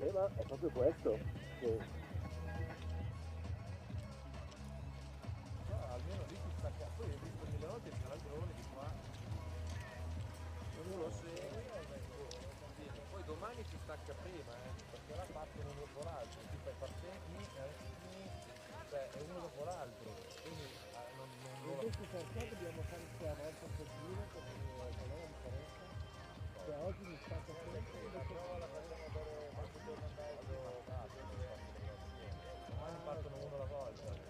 Ma è proprio questo. Che... No, almeno lì si stacca. Poi ho visto mille volte il drone di qua. Lo segui e continui. Poi domani si stacca prima, perché là partono uno dopo l'altro. Ti fai partenti, cioè è uno dopo l'altro. Quindi non Invece perché dobbiamo fare questa volta per dire perché qual è la differenza? Cioè oggi mi stacca sempre la prova la facciamo per qualche giorno e mezzo. Domani partono uno alla volta.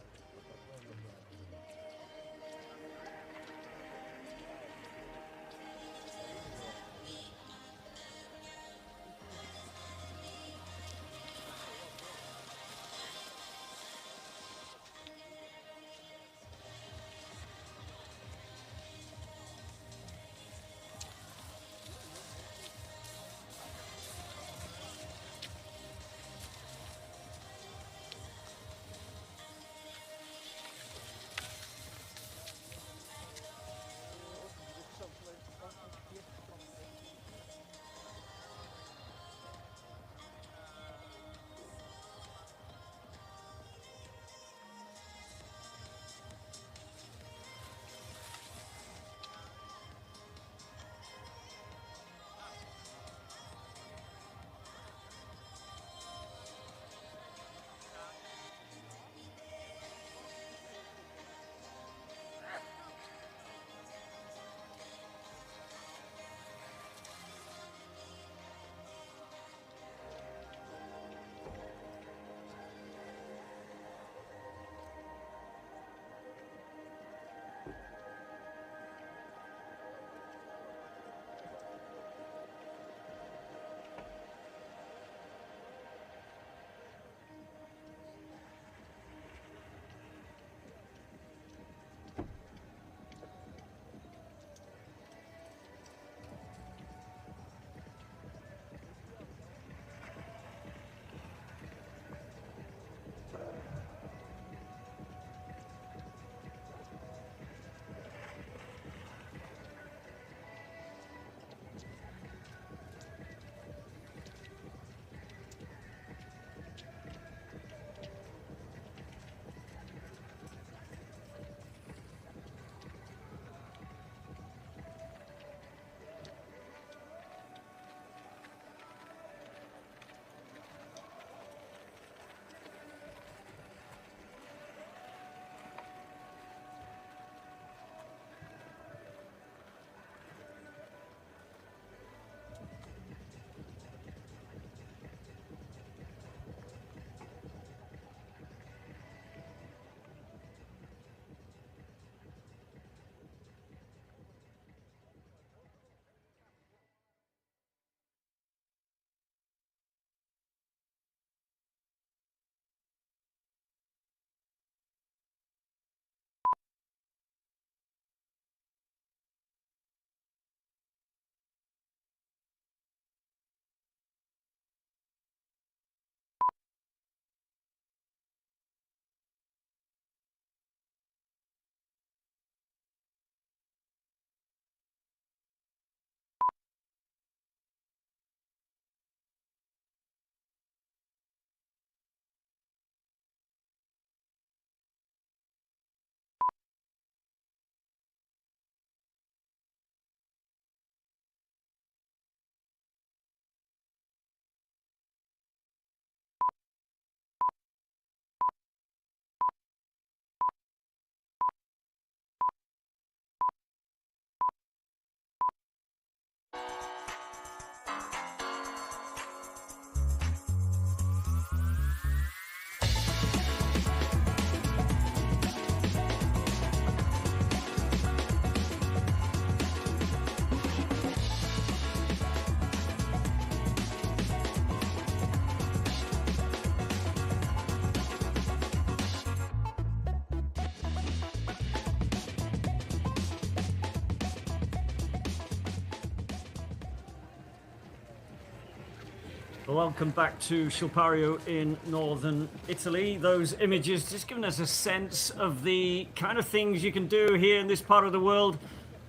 Welcome back to Schilpario in northern Italy. Those images just giving us a sense of the kind of things you can do here in this part of the world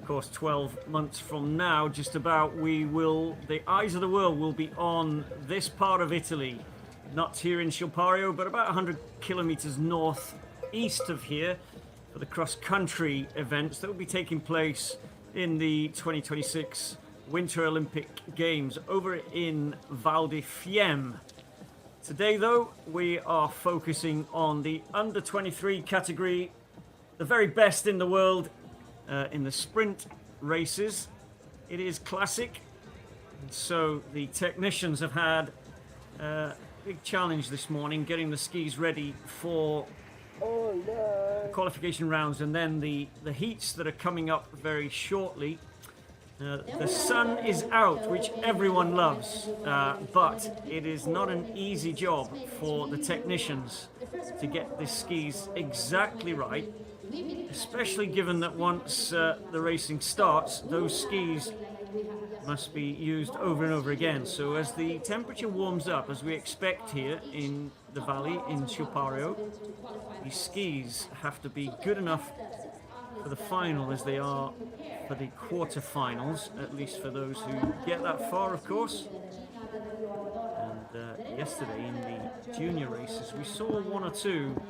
Of course, 12 months from now, just about, the eyes of the world will be on this part of Italy. Not here in Schilpario, but about 100 kilometers northeast of here for the cross-country events that will be taking place in the 2026 Winter Olympic Games over in Val di Fiemme. Today, though, we are focusing on the under-23 category, the very best in the world in the sprint races. It is classic, and so the technicians have had a big challenge this morning getting the skis ready for the qualification rounds and then the heats that are coming up very shortly. The sun is out, which everyone loves, but it is not an easy job for the technicians to get the skis exactly right, especially given that once the racing starts, those skis must be used over and over again. So as the temperature warms up, as we expect here in the valley in Schilpario, these skis have to be good enough for the final as they are for the quarterfinals, at least for those who get that far, of course. And yesterday in the junior races, we saw one or two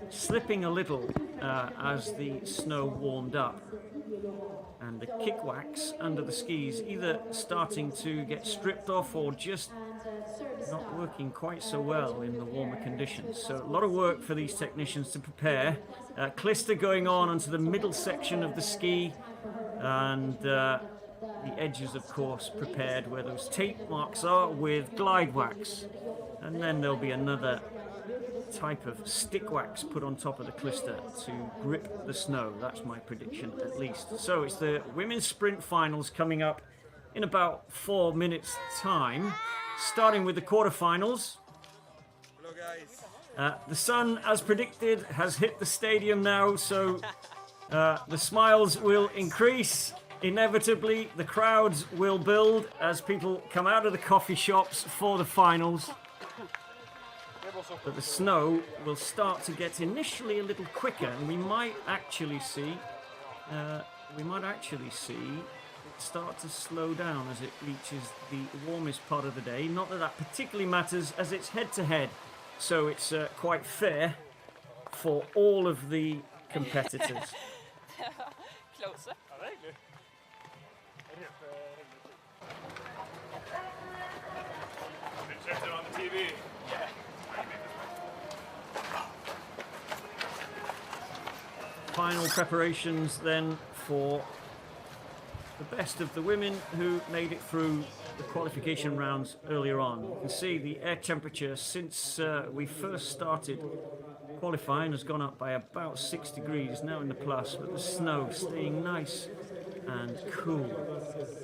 slipping a little as the snow warmed up, and the kick wax under the skis either starting to get stripped off or just not working quite so well in the warmer conditions. So a lot of work for these technicians to prepare. Clister going on onto the middle section of the ski, and the edges, of course, prepared where those tape marks are with glide wax. And then there'll be another type of stick wax put on top of the clister to grip the snow. That's my prediction, at least. So it's the women's sprint finals coming up in about 4 minutes time, starting with the quarterfinals. Hello guys. The sun, as predicted, has hit the stadium now, so the smiles will increase. Inevitably, the crowds will build as people come out of the coffee shops for the finals. But the snow will start to get initially a little quicker, and we might actually see it start to slow down as it reaches the warmest part of the day. Not that that particularly matters, as it's head-to-head, so it's quite fair for all of the competitors. Closer. Checked it on the TV. Final preparations then for the best of the women who made it through the qualification rounds earlier on. You can see the air temperature since we first started qualifying has gone up by about 6 degrees, now in the plus, but the snow staying nice and cool.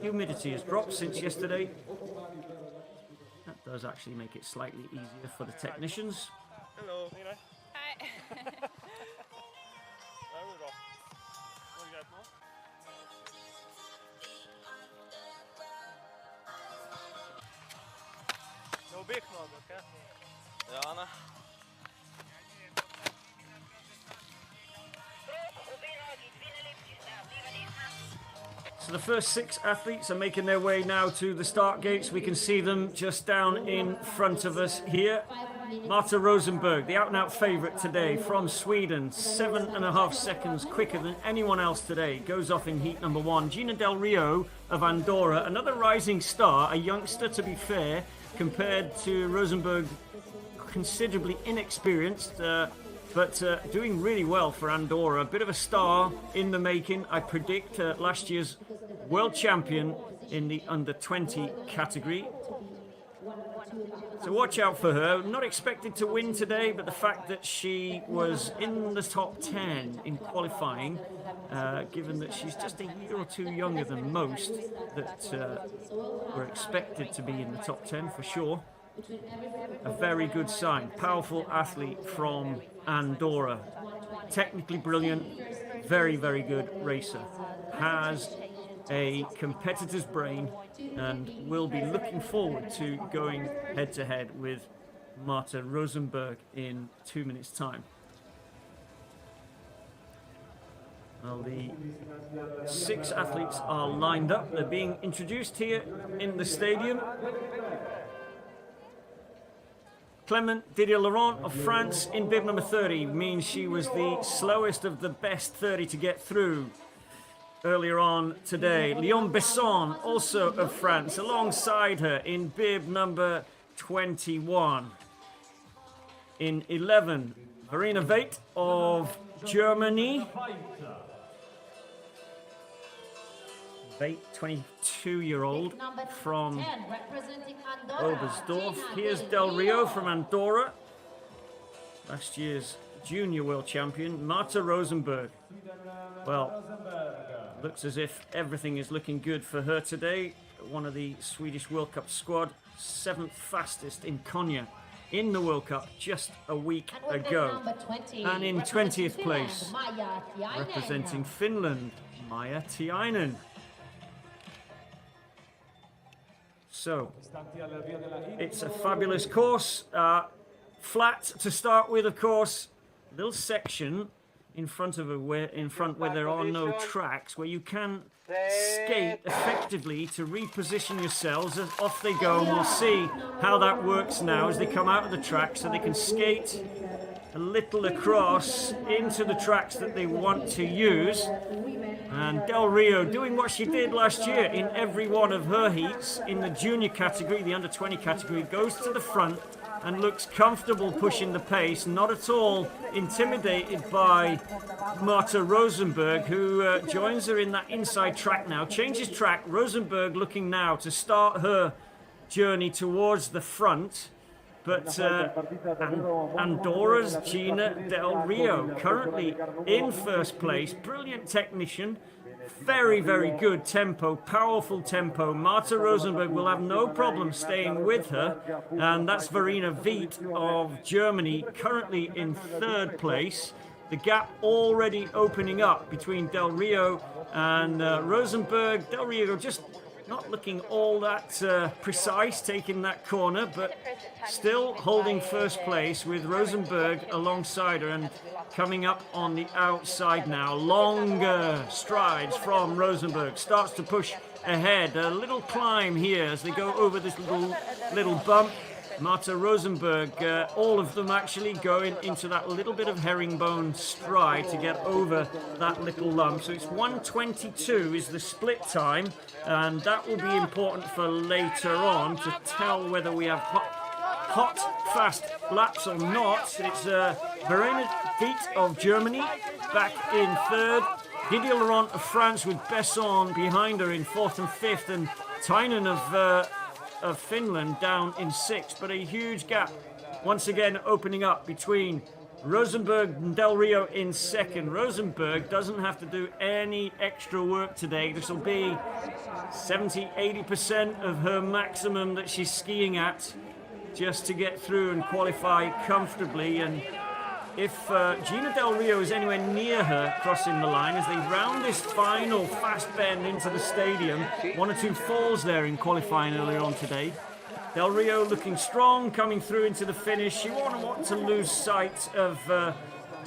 Humidity has dropped since yesterday. That does actually make it slightly easier for the technicians. Hello. Hi. No big nog, okay? Ja, Anna. So the first 6 athletes are making their way now to the start gates. We can see them just down in front of us here. Marta Rosenberg, the out-and-out favourite today from Sweden, 7.5 seconds quicker than anyone else today, goes off in heat number 1. Gina Del Rio of Andorra, another rising star, a youngster to be fair, compared to Rosenberg, considerably inexperienced, but doing really well for Andorra. A bit of a star in the making. I predict last year's world champion in the under-20 category. So watch out for her. Not expected to win today, but the fact that she was in the top 10 in qualifying, given that she's just a year or two younger than most that were expected to be in the top 10 for sure. A very good sign. Powerful athlete from Andorra. Technically brilliant. Very, very good racer. Has a competitor's brain and will be looking forward to going head-to-head with Marta Rosenberg in 2 minutes' time. Well, the 6 athletes are lined up. They're being introduced here in the stadium. Clément Didier-Laurent of France in bib number 30 means she was the slowest of the best 30 to get through earlier on today. Léon Besson, also of France, alongside her in bib number 21. In 11, Verena Veit of Germany. Veit, 22-year-old from Oberstdorf. Here's Del Rio from Andorra, last year's junior world champion. Marta Rosenberg. Well, looks as if everything is looking good for her today. One of the Swedish World Cup squad, 7th fastest in Konya in the World Cup just a week ago. And in 20th place, representing Finland, Maija Tiainen. So, it's a fabulous course. Flat to start with, of course. Little section in front of where there are no tracks, where you can skate effectively to reposition yourselves. As off they go, and we'll see how that works now as they come out of the track, so they can skate a little across into the tracks that they want to use. And Del Rio doing what she did last year in every one of her heats in the junior category, the under 20 category, goes to the front and looks comfortable pushing the pace, not at all intimidated by Marta Rosenberg, who joins her in that inside track now. Changes track. Rosenberg looking now to start her journey towards the front. But Andorra's Gina Del Rio currently in first place. Brilliant technician. Very, very good tempo, powerful tempo. Marta Rosenberg will have no problem staying with her. And that's Verena Veit of Germany, currently in 3rd place. The gap already opening up between Del Rio and Rosenberg. Del Rio just not looking all that precise taking that corner, but still holding first place with Rosenberg alongside her, and coming up on the outside now. Longer strides from Rosenberg. Starts to push ahead. A little climb here as they go over this little bump. Marta Rosenberg, all of them actually going into that little bit of herringbone stride to get over that little lump. So it's 1:22 is the split time, and that will be important for later on to tell whether we have hot, fast laps or not. It's Verena Veit of Germany back in 3rd. Didier-Laurent of France with Besson behind her in 4th and 5th, and Tiainen of Finland down in 6th, but a huge gap once again opening up between Rosenberg and Del Rio in 2nd. Rosenberg doesn't have to do any extra work today. This will be 70-80% of her maximum that she's skiing at just to get through and qualify comfortably. And if Gina Del Rio is anywhere near her crossing the line as they round this final fast bend into the stadium, 1 or 2 falls there in qualifying earlier on today. Del Rio looking strong, coming through into the finish. She won't want to lose sight of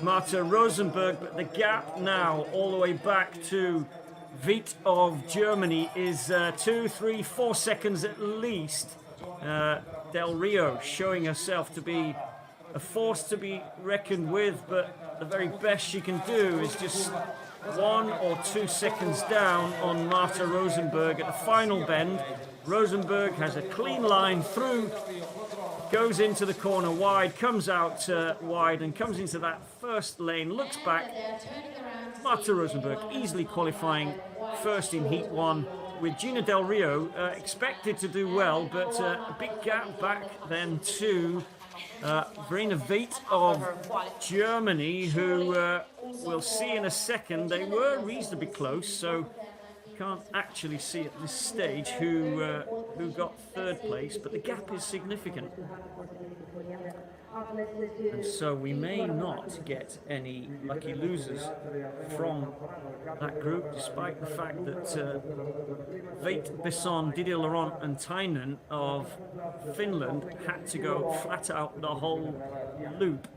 Marta Rosenberg, but the gap now all the way back to Veit of Germany is 2, 3, 4 seconds at least. Del Rio showing herself to be a force to be reckoned with, but the very best she can do is just 1 or 2 seconds down on Marta Rosenberg at the final bend. Rosenberg has a clean line through, goes into the corner wide, comes out wide and comes into that first lane, looks back. Marta Rosenberg easily qualifying first in Heat 1, with Gina Del Rio expected to do well, but a big gap back then to Verena Veit of Germany, who we'll see in a second. They were reasonably close, so can't actually see at this stage who got 3rd place, but the gap is significant. And so we may not get any lucky losers from that group, despite the fact that Veit, Besson, Didier-Laurent and Tiainen of Finland had to go flat out the whole loop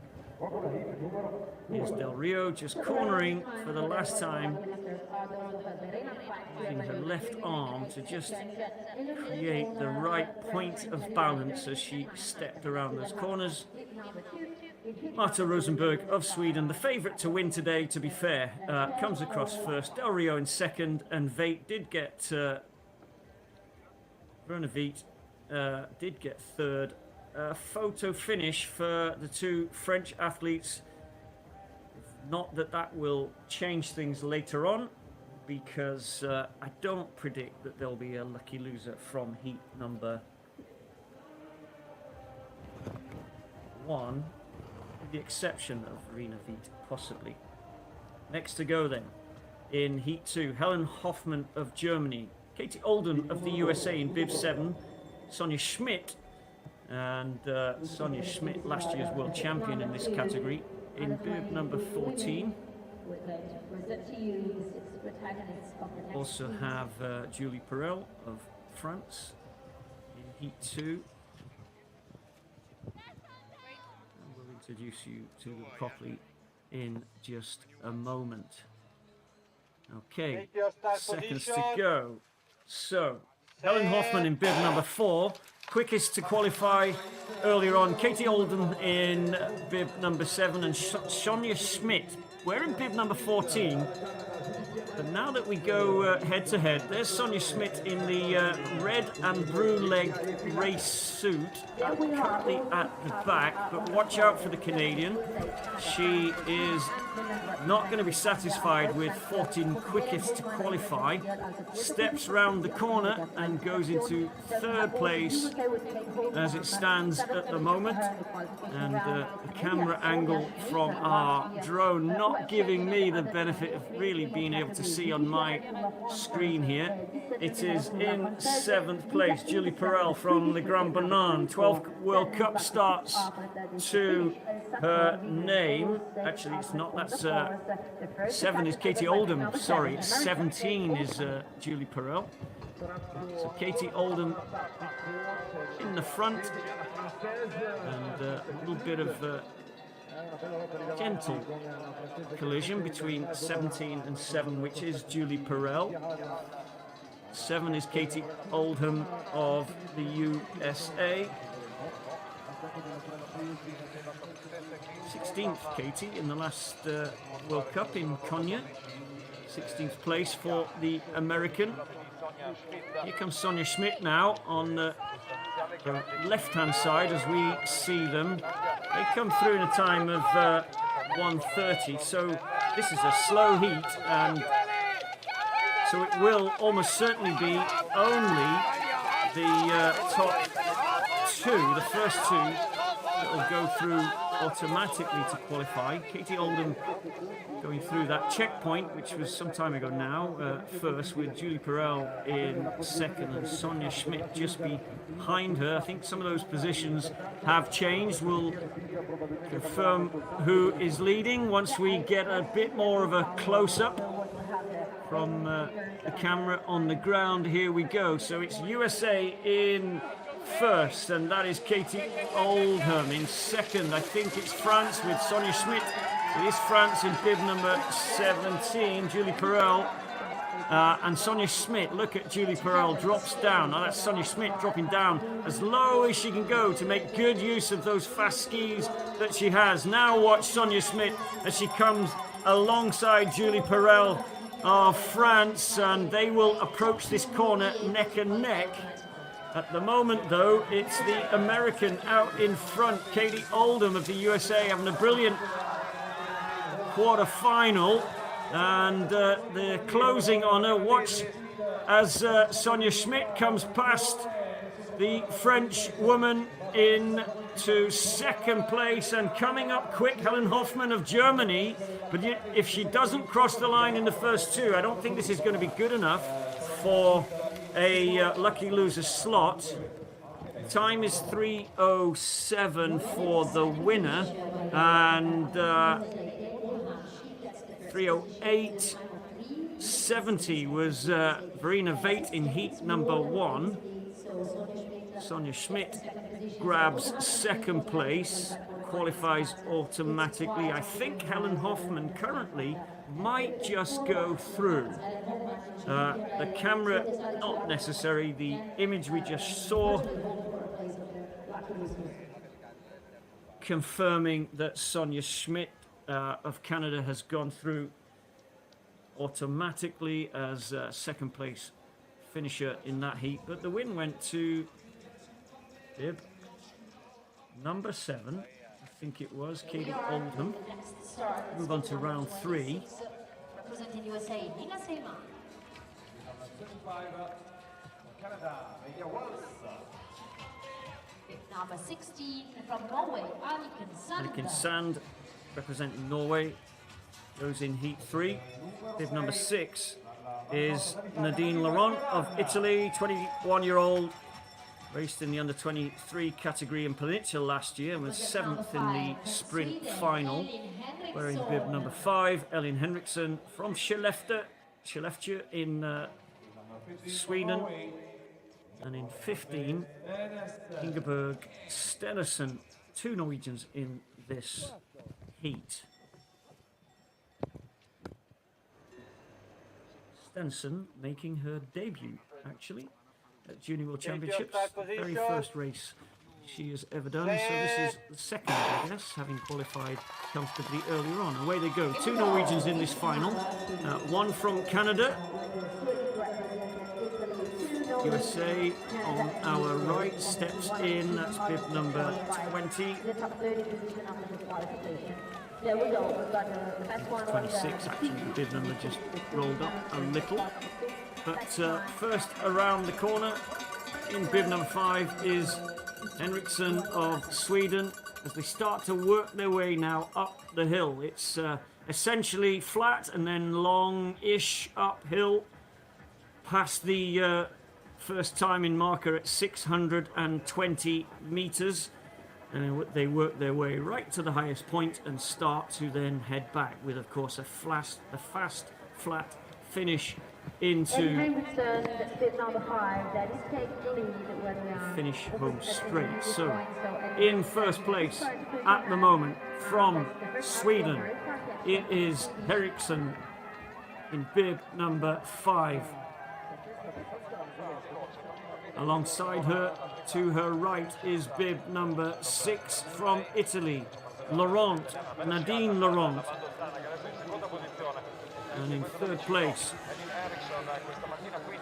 Here's Del Rio just cornering for the last time, using her left arm to just create the right point of balance as she stepped around those corners. Marta Rosenberg of Sweden, the favourite to win today, to be fair, comes across first. Del Rio in second, and Veit did get, Verna Veit did get third. Photo finish for the two French athletes. Not that that will change things later on, because I don't predict that there'll be a lucky loser from heat number 1, with the exception of Verena Veit, possibly. Next to go then, in heat 2, Helen Hoffmann of Germany, Katie Oldham of the USA in bib 7, Sonja Schmidt, and Sonja Schmidt, last year's world champion in this category, in bib number 14. Also have Julie Perel of France in heat 2. And we'll introduce you to them properly in just a moment. Okay, seconds to go. So, Helen Hoffmann in bib number 4, quickest to qualify earlier on. Katie Oldham in bib number 7, and Sonja Schmidt, we're in bib number 14. But now that we go head to head, there's Sonja Schmidt in the red and blue leg race suit, currently at the back. But watch out for the Canadian. She is not going to be satisfied with 14 quickest to qualify. Steps round the corner and goes into third place as it stands at the moment. And the camera angle from our drone not giving me the benefit of really being able to see on my screen here. It is in 7th place, Julie Perel from the Grand Banan. 12 World Cup starts to her name. Actually, it's not. That's 7 is Katie Oldham. Sorry, 17 is Julie Perel. So Katie Oldham in the front, and a little bit of gentle collision between 17 and 7, which is Julie Perel. 7 is Katie Oldham of the USA. 16th Katie in the last World Cup in Konya. 16th place for the American. Here comes Sonja Schmidt now on the left-hand side as we see them. They come through in a time of 1:30, so this is a slow heat, and so it will almost certainly be only the top 2, the first 2, that will go through automatically to qualify. Katie Oldham going through that checkpoint, which was some time ago now, first, with Julie Perel in second and Sonja Schmidt just behind her. I think some of those positions have changed. We'll confirm who is leading once we get a bit more of a close-up from the camera on the ground. Here we go. So it's USA in first, and that is Katie Oldham. In second, I think it's France with Sonja Schmidt. It is France in bib number 17, Julie Perel. And Sonja Schmidt, look at Julie Perel, drops down. Now that's Sonja Schmidt dropping down as low as she can go to make good use of those fast skis that she has. Now watch Sonja Schmidt as she comes alongside Julie Perel of France, and they will approach this corner neck and neck. At the moment, though, it's the American out in front, Katie Oldham of the USA, having a brilliant quarter-final, and the closing on her. Watch as Sonja Schmidt comes past the French woman into second place, and coming up quick, Helen Hoffmann of Germany. But if she doesn't cross the line in the first 2, I don't think this is going to be good enough for a lucky loser slot. Time is 3:07 for the winner, and 3:08.70 was Verena Veit in heat number 1. Sonja Schmidt grabs second place. qualifies automatically. I think Helen Hoffman currently might just go through. The camera, not necessary. The image we just saw confirming that Sonia Schmidt of Canada has gone through automatically as second place finisher in that heat. But the win went to bib number 7, I think it was, Katie Oldham. Move on to round 3. Representing USA, Nina Seema. Number 16 from Norway, Anniken Sand, representing Norway, goes in heat 3. Bib number 6 is Nadine Laurent of Italy, 21-year-old. Raced in the under-23 category in Peninsula last year and was 7th in the sprint final. Wearing bib number 5, Elin Henriksson from Skellefteå in Sweden. And in 15, Ingeborg Stenersen, 2 Norwegians in this heat. Stenersen making her debut, actually, at Junior World Championships, very first race she has ever done. So this is the second, I guess, having qualified comfortably earlier on. Away they go. 2 Norwegians in this final. One from Canada. USA on our right steps in. That's bib number 20. 26, actually, the bib number just rolled up a little. But first around the corner in bib number 5 is Henriksson of Sweden as they start to work their way now up the hill. It's essentially flat and then long-ish uphill past the first timing marker at 620 meters. And they work their way right to the highest point and start to then head back with, of course, a fast, flat finish into finish home straight. So in first place at the moment from Sweden, it is Henriksson in bib number 5. Alongside her, to her right, is bib number 6 from Italy, Laurent, Nadine Laurent. And in third place,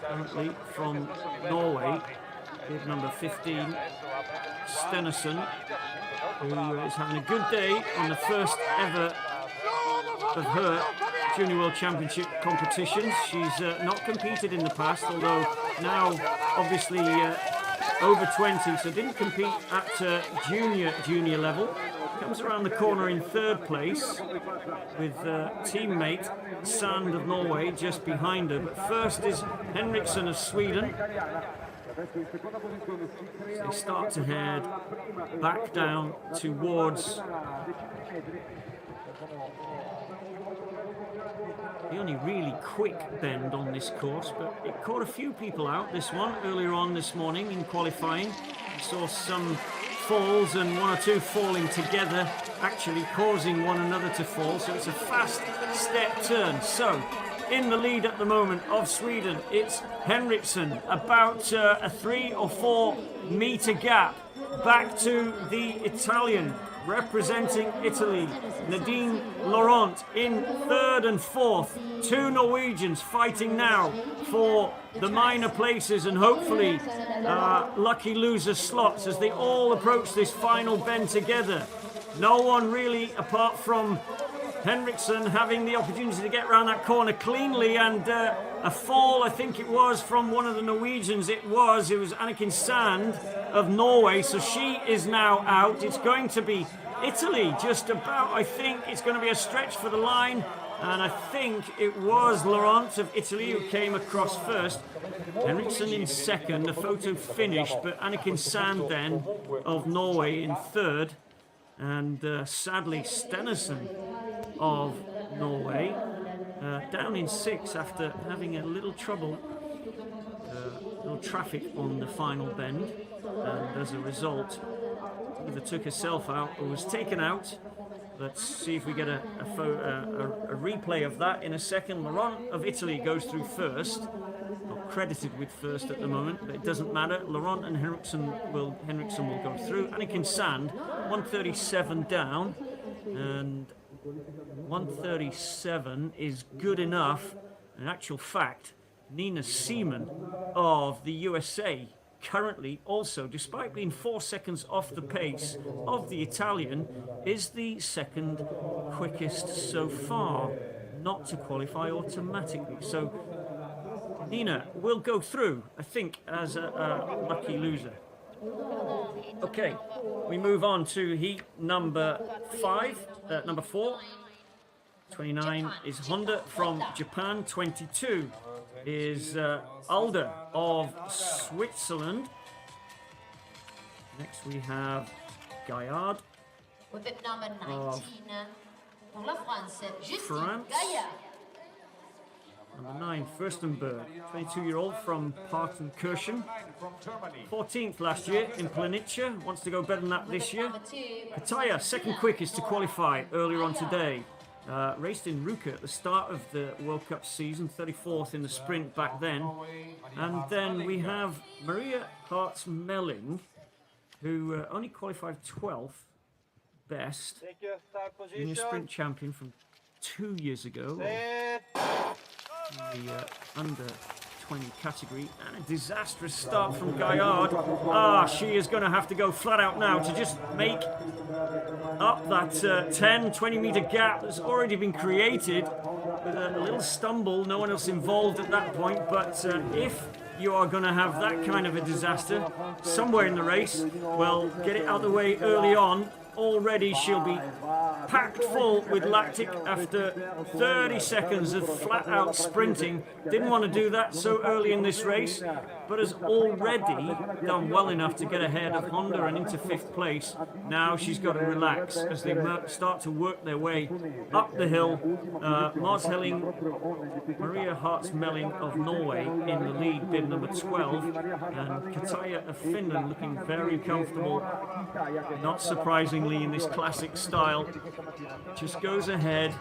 currently from Norway, bib number 15, Stenersen, who is having a good day on the first ever of her Junior World Championship competitions. She's not competed in the past, although now obviously over 20, so didn't compete at junior level. Comes around the corner in third place with teammate Sand of Norway just behind her. But first is Henriksson of Sweden. So they start to head back down towards the only really quick bend on this course, but it caught a few people out, this one, earlier on this morning in qualifying. We saw some falls and 1 or 2 falling together, actually causing one another to fall, so it's a fast step turn. So, in the lead at the moment of Sweden, it's Henriksson, about a 3 or 4 meter gap back to the Italian representing Italy, Nadine Laurent in third and fourth. 2 Norwegians fighting now for the minor places and hopefully lucky loser slots as they all approach this final bend together. No one really, apart from Henriksson, having the opportunity to get around that corner cleanly, and a fall, I think it was, from one of the Norwegians. It was Anniken Sand of Norway, so she is now out. It's going to be Italy just about. I think it's going to be a stretch for the line, and I think it was Laurent of Italy who came across first. Henriksson in second, the photo finished, but Anniken Sand then of Norway in third, and sadly Stenersen of Norway down in 6 after having a little trouble, little traffic on the final bend, and as a result either took herself out or was taken out. Let's see if we get a replay of that in a second. Laurent of Italy goes through first. Not credited with first at the moment, but it doesn't matter. Laurent and Henriksen will go through. Anniken Sand, 137 down, and 137 is good enough. In actual fact, Nina Seaman of the USA currently also, despite being 4 seconds off the pace of the Italian, is the second quickest so far not to qualify automatically. So Nina will go through, I think, as a lucky loser. Okay, we move on to heat number 4. 29 is Honda from Japan. 22 is Alder of Switzerland. Next we have Gaillard With it number 19, pour la France, Justine France. Gaillard. Number 9, Furstenberg, 22-year-old from Partenkirchen. 14th last year in Planica, wants to go better than that this year. Kataya, second quickest to qualify earlier on today. Raced in Ruka at the start of the World Cup season, 34th in the sprint back then. And then we have Maria Hartz-Melling, who only qualified 12th best, junior sprint champion from 2 years ago. In the under 20 category, and a disastrous start from Gaillard. She is going to have to go flat out now to just make up that 10-20 meter gap that's already been created with a little stumble. No one else involved at that point, but if you are going to have that kind of a disaster somewhere in the race, well, get it out of the way early on. Already she'll be packed full with lactic after 30 seconds of flat out sprinting. Didn't want to do that so early in this race, but has already done well enough to get ahead of Honda and into 5th place. Now she's got to relax as they start to work their way up the hill. Mars Helling, Maria Hartz-Melling of Norway in the lead, bid number 12, and Kataya of Finland looking very comfortable, not surprisingly in this classic style. Just goes ahead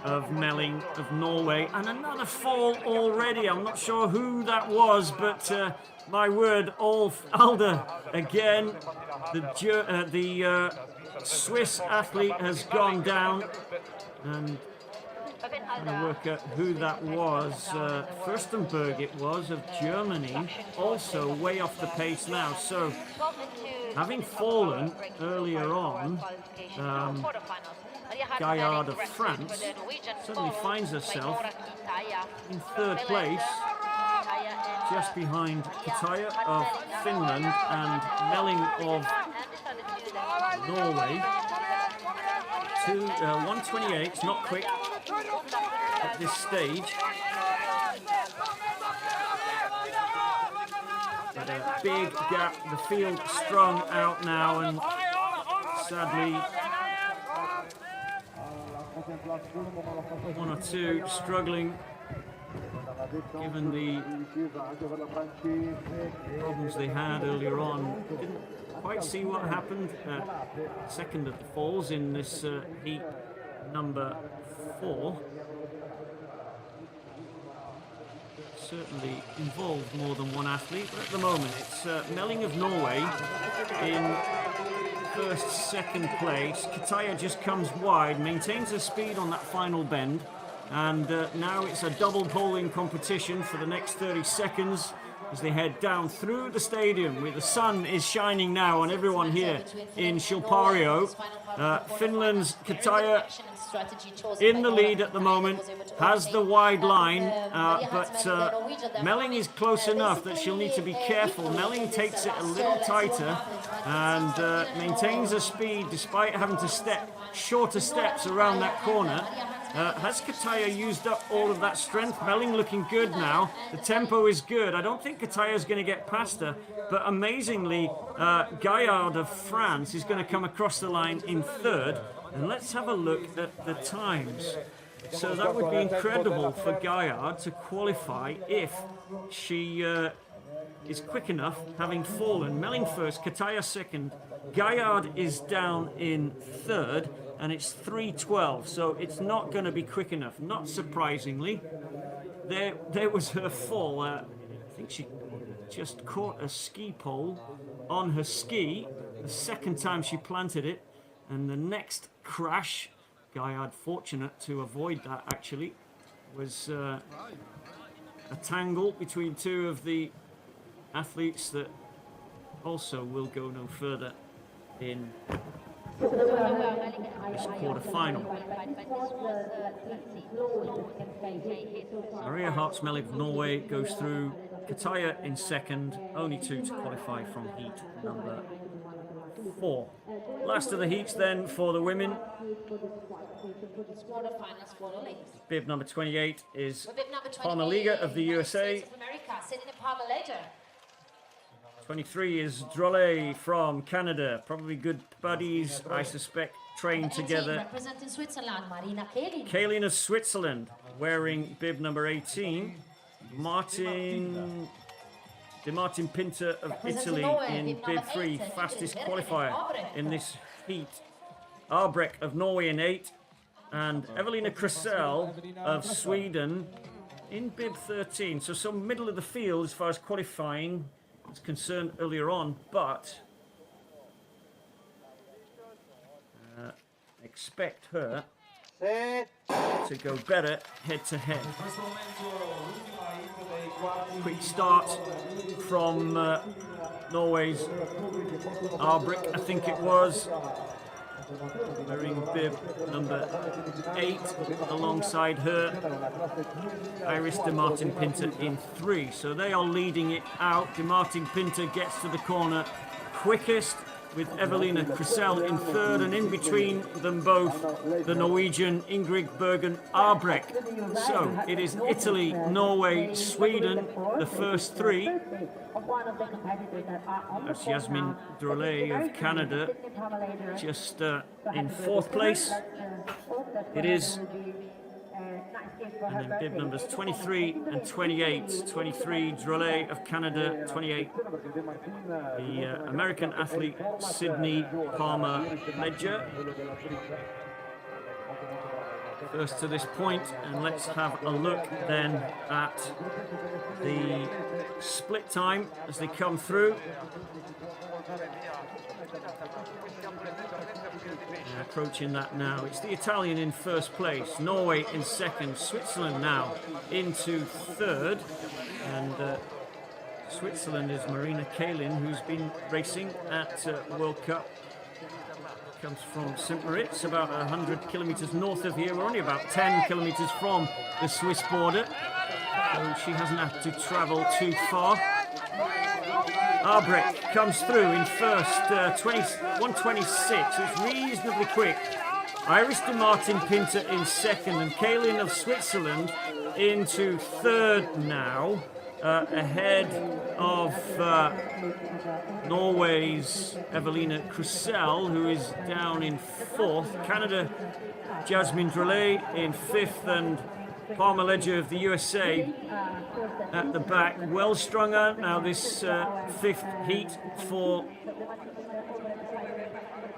of Melling of Norway, and another fall already. I'm not sure who that was, but my word, Alder again. The Swiss athlete has gone down, and I'm going to work out who that was. Furstenberg it was, of Germany, also way off the pace now. So having fallen earlier on, Gaillard of France suddenly finds herself in 3rd place, just behind Kataya of Finland and Melling of Norway. 1:28, it's not quick at this stage. But a big gap, the field strung out now, and sadly one or two struggling given the problems they had earlier on. Didn't quite see what happened at second of the falls in this heat number 4. Certainly involved more than one athlete, but at the moment it's Melling of Norway in 1st, 2nd place. Kataya just comes wide, maintains her speed on that final bend, and now it's a double poling competition for the next 30 seconds as they head down through the stadium, where the sun is shining now on everyone here in Schilpario. Finland's Kataya in the lead at the moment, has the wide line, but Melling is close enough that she'll need to be careful. Melling takes it a little tighter and maintains her speed despite having to step shorter steps around that corner. Has Kataya used up all of that strength? Melling looking good now. The tempo is good. I don't think Kataya is going to get past her, but amazingly, Gaillard of France is going to come across the line in 3rd. And let's have a look at the times. So that would be incredible for Gaillard to qualify if she is quick enough, having fallen. Melling first, Kataya second, Gaillard is down in third, and it's 3:12, so it's not going to be quick enough. Not surprisingly, there was her fall. I think she just caught a ski pole on her ski the second time she planted it, and the next crash, Gaillard fortunate to avoid that actually, was a tangle between two of the athletes that also will go no further in this quarter-final. Maria Hartsmelig of Norway goes through. Kataya in second, only two to qualify from heat number 4. Last of the heats then for the women. Bib number 28 is Palmaliga of the USA. 23 is Drolet from Canada. Probably good buddies, I suspect, trained together. Representing Switzerland, Marina Kaelin. Kaelin of Switzerland wearing bib number 18. Martin Pinter of Italy in bib 3, fastest qualifier in this heat. Arbrecht of Norway in 8. And Evelina Krusell of Sweden in bib 13. So some middle of the field as far as qualifying is concerned earlier on, but expect her to go better head to head. Quick start from Norway's Arbrecht, I think it was, wearing bib number 8 alongside her. Iris de Martin Pinter in 3. So they are leading it out. De Martin Pinter gets to the corner quickest, with Evelina Krusell in 3rd, and in between them both the Norwegian Ingrid Bergen Arbrecht. So it is Italy, Norway, Sweden, the first 3. That's Jasmine Drolet of Canada, just in 4th place. It is, and then bib numbers 23 and 28. 23 Drolet of Canada, 28 the American athlete Sydney Palmer-Ledger. First to this point, and let's have a look then at the split time as they come through. Approaching that now. It's the Italian in first place, Norway in second, Switzerland now into 3rd, and Switzerland is Marina Kaelin, who's been racing at World Cup. Comes from St. Moritz, about 100 kilometres north of here. We're only about 10 kilometres from the Swiss border, so she hasn't had to travel too far. Arbrecht comes through in first, 1:26, so it's reasonably quick. Iris de Martin Pinter in second, and Kaelin of Switzerland into 3rd now, ahead of Norway's Evelina Krusell, who is down in 4th. Canada, Jasmine Drolet in 5th, and Palmer-Ledger of the USA at the back. Well strung out now this 5th heat for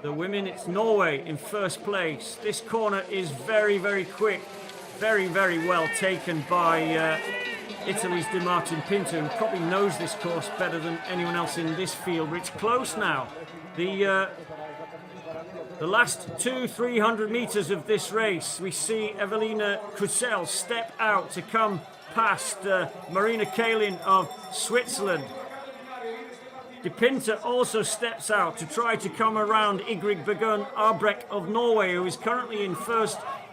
the women. It's Norway in first place. This corner is very, very quick. Very, very well taken by Italy's De Martin Pinto, who probably knows this course better than anyone else in this field. But it's close now. The last 200-300 meters of this race, we see Evelina Krusell step out to come past Marina Kaelin of Switzerland. De Pinter also steps out to try to come around Ingrid Bergen Arbrecht of Norway, who is currently in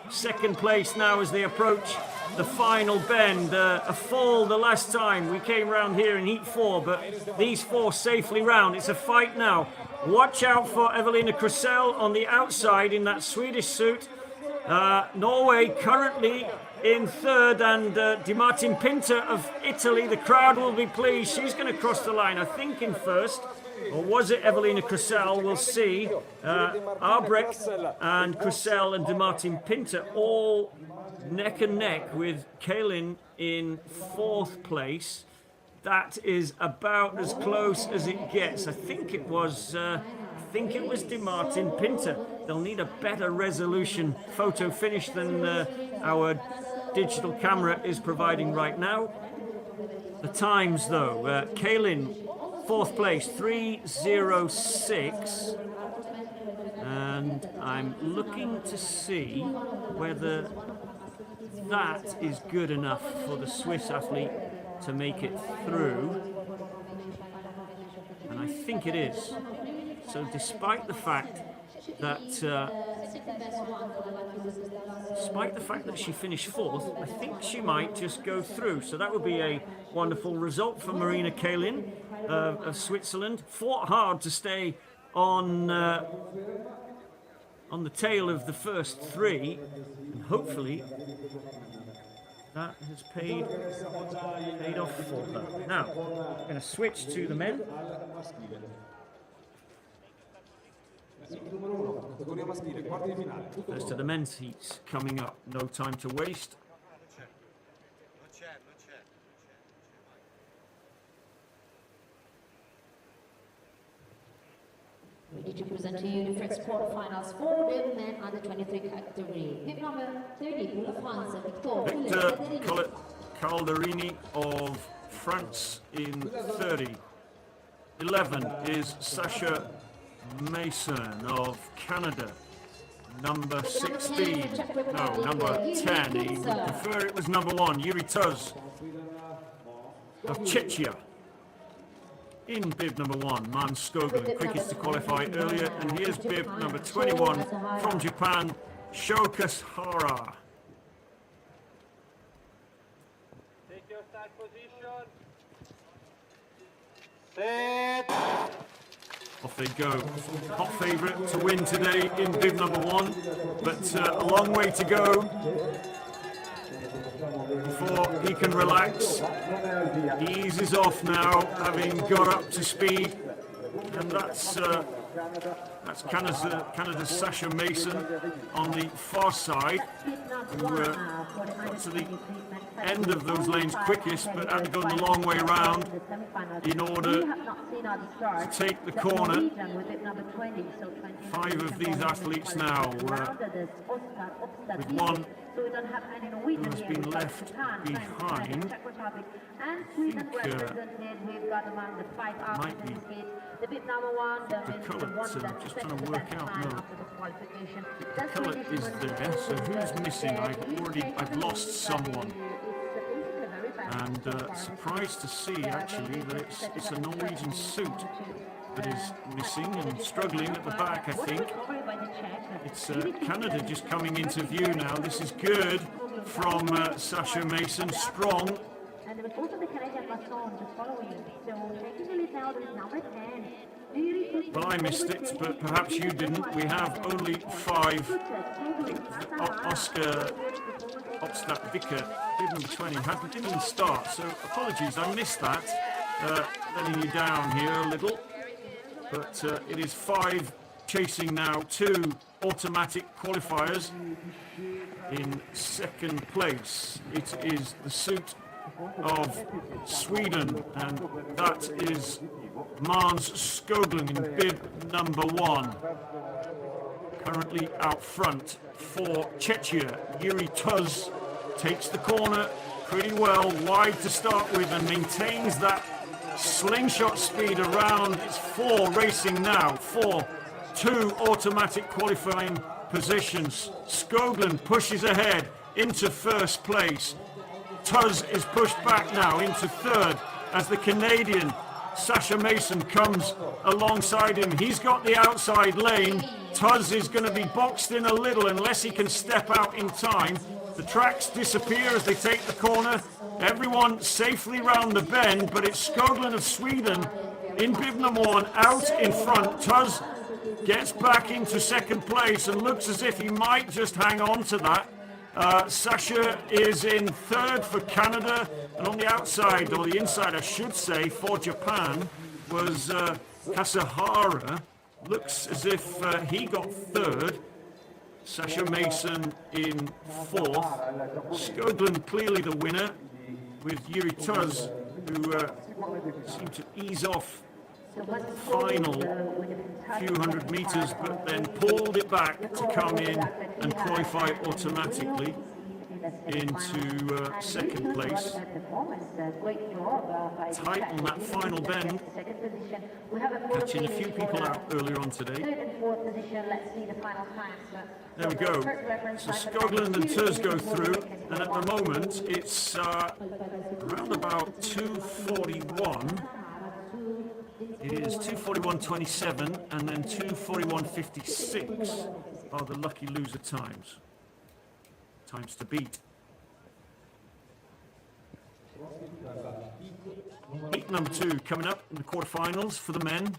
second place now as they approach the final bend. A fall the last time we came round here in Heat 4, but these 4 safely round. It's a fight now. Watch out for Evelina Krusell on the outside in that Swedish suit. Norway currently in 3rd, and De Martin Pinter of Italy, the crowd will be pleased. She's going to cross the line, I think, in 1st. Or was it Evelina Krusell? We'll see. Arbrecht and Krusell and De Martin Pinter all neck and neck, with Kaelin in 4th place. That is about as close as it gets. I think it was think it was Di Martin Pinter. They'll need a better resolution photo finish than our digital camera is providing right now. The times though, Kaylin, 4th place, 3:06. And I'm looking to see whether that is good enough for the Swiss athlete to make it through. And I think it is. So despite the fact that she finished 4th, I think she might just go through. So that would be a wonderful result for Marina Kaylin of Switzerland. Fought hard to stay on the tail of the first 3, and hopefully that has paid off for her. Now, I'm going to switch to the men. First to the men's heats coming up. No time to waste. Ready to present to you the first quarterfinals for the men under 23 category. Pit number 30, Bull of France, Victor Calderini of France in 30. 11 is Sasha Mason of Canada. Number 16, no, number 10, he would prefer it was number 1, Yuri Tuz of Czechia. In bib number 1, Man Skoglund, quickest to qualify earlier, and here's bib number 21 from Japan, Shokashihara. Take your start position. Set. Off they go. Hot favourite to win today in bib number 1, but a long way to go before he can relax. He eases off now, having got up to speed, and that's Canada's Sasha Mason on the far side, who got to the end of those lanes quickest, but had to go the long way around in order to take the corner. 5 of these athletes now, with one who has been left behind. I think might be the colour, just trying to work out. No, the colour is there. So who's missing? I've lost someone, and surprised to see actually that it's a Norwegian suit that is missing and struggling at the back. I think it's Canada just coming into view now. This is good from Sasha Mason, strong. And there was also the Canadian Masson just following. So taking the lead now, there is number 10. Well, I missed it, but perhaps you didn't. We have only 5. Oscar Opstat Vicker, bib number 20, didn't even start. So apologies, I missed that. Letting you down here a little. But it is 5 chasing now, 2 automatic qualifiers. In 2nd place, it is the suit of Sweden, and that is Mans Skoglund in bib number 1. Currently out front for Czechia. Yuri Tuz takes the corner pretty well, wide to start with, and maintains that slingshot speed around. It's 4 racing now, 2 automatic qualifying positions. Skoglund pushes ahead into 1st place. Tuz is pushed back now into 3rd as the Canadian Sasha Mason comes alongside him. He's got the outside lane. Tuz is going to be boxed in a little unless he can step out in time. The tracks disappear as they take the corner. Everyone safely round the bend, but it's Skoglund of Sweden in bib number 1 out in front. Tuz gets back into 2nd place and looks as if he might just hang on to that. Sasha is in 3rd for Canada, and on the outside, or the inside I should say, for Japan was Kasahara. Looks as if he got 3rd. Sasha Mason in 4th. Skoglund clearly the winner, with Yuri Tuz, who seemed to ease off final few hundred meters, but then pulled it back to come in and qualify automatically into second place. Tight on that final bend, catching a few people out earlier on today. There we go. So Skoglund and Turs go through, and at the moment it's around about 2:41. It is 2:41.27 and then 2:41.56 are the lucky loser times. Times to beat. Heat number 2 coming up in the quarterfinals for the men.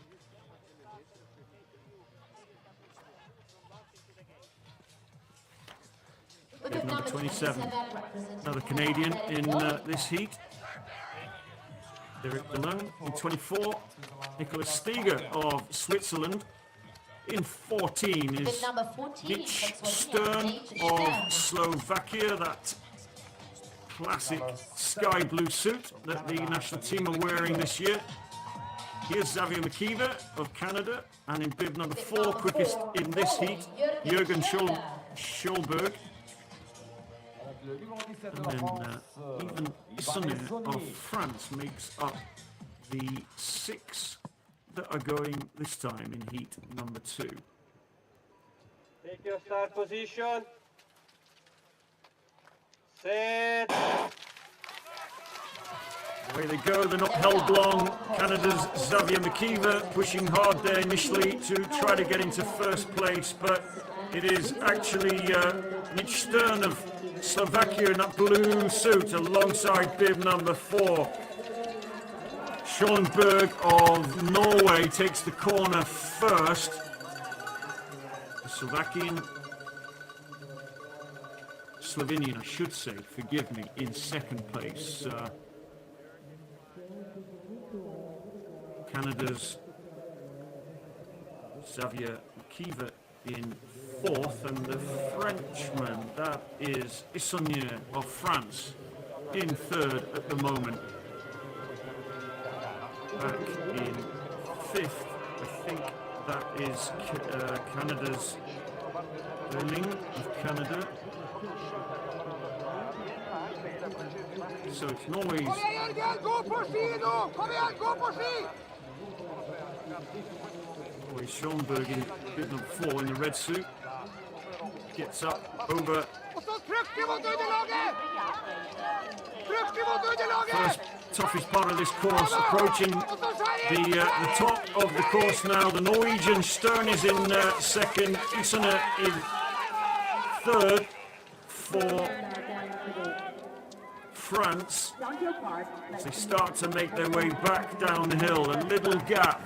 Heat number 27, another Canadian in this heat. Derek Delone in 24, Nicholas Steger of Switzerland. In 14 is Mitch Stern of Slovakia, that classic sky blue suit that the national team are wearing this year. Here's Xavier McKeever of Canada, and in bib number 4, quickest in this heat, Jürgen Schulberg. And then even Issonet of France makes up the 6 that are going this time in heat number 2. Take your start position. Set. Away they go, they're not held long. Canada's Xavier McKeever pushing hard there initially to try to get into first place, but it is actually Mitch Stern of Slovakia in that blue suit alongside bib number 4. Schilpario of Norway takes the corner first. The Slovenian, I should say, forgive me, in second place. Canada's Xavier McKeever in 4th, and the Frenchman, that is Issonet of France, in 3rd at the moment. Back in 5th, I think that is Canada's Berling of Canada. So it's Norway's. Schoenberg in bit number 4 in the red suit. Gets up over. First toughest part of this course, approaching the top of the course now. The Norwegian Stern is in 2nd, Issonet in 3rd for France. As they start to make their way back down the hill, a little gap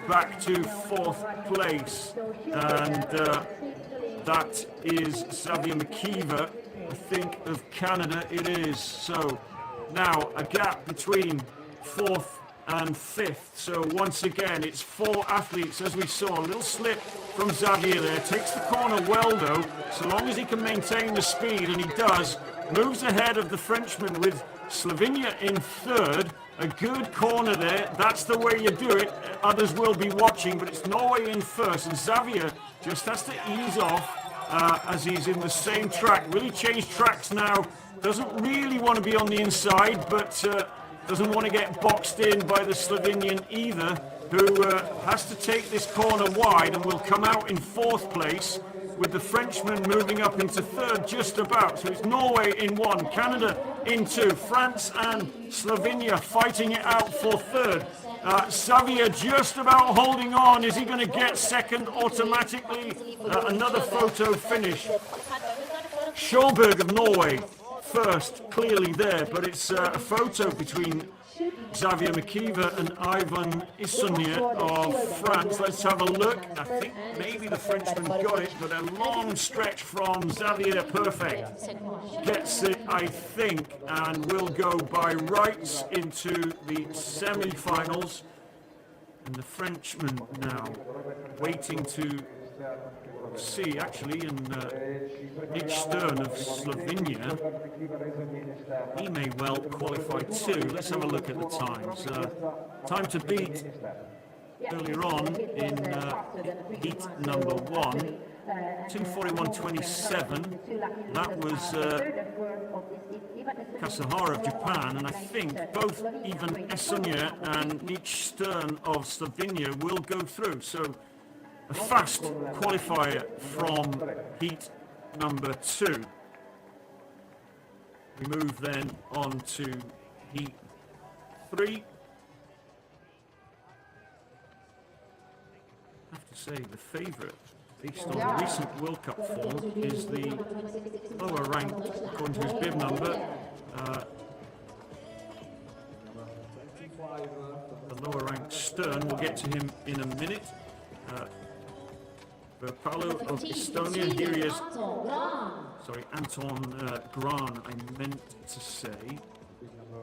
back to 4th place, and that is Xavier McKeever, I think, of Canada it is. So now a gap between 4th and 5th. So once again, it's 4 athletes, as we saw. A little slip from Xavier there. Takes the corner well, though, so long as he can maintain the speed, and he does. Moves ahead of the Frenchman with Slovenia in 3rd. A good corner there. That's the way you do it. Others will be watching, but it's Norway in 1st, and Xavier just has to ease off as he's in the same track. Really changed tracks now. Doesn't really want to be on the inside, but doesn't want to get boxed in by the Slovenian either, who has to take this corner wide and will come out in 4th place, with the Frenchman moving up into 3rd just about. So it's Norway in 1, Canada in 2, France and Slovenia fighting it out for 3rd. Xavier just about holding on. Is he going to get 2nd automatically? Another photo finish. Schulberg of Norway 1st, clearly there, but it's a photo between Xavier McKeever and Ivan Issonet of France. Let's have a look. I think maybe the Frenchman got it, but a long stretch from Xavier. Perfect. Gets it, I think, and will go by rights into the semi-finals. And the Frenchman now waiting to see, actually, and Mitch Stern of Slovenia, he may well qualify too. Let's have a look at the times. Time to beat earlier on in heat number 1. 2:41.27. That was Kasahara of Japan, and I think both Ivan Esunya and Nick Stern of Slovenia will go through. So a fast qualifier from heat number 2. We move then on to heat 3. I have to say the favourite, based on recent World Cup form, is the lower ranked, according to his bib number, the lower ranked Stern. We'll get to him in a minute. Paolo of Estonia, here he is. Sorry, Anton Gran, I meant to say.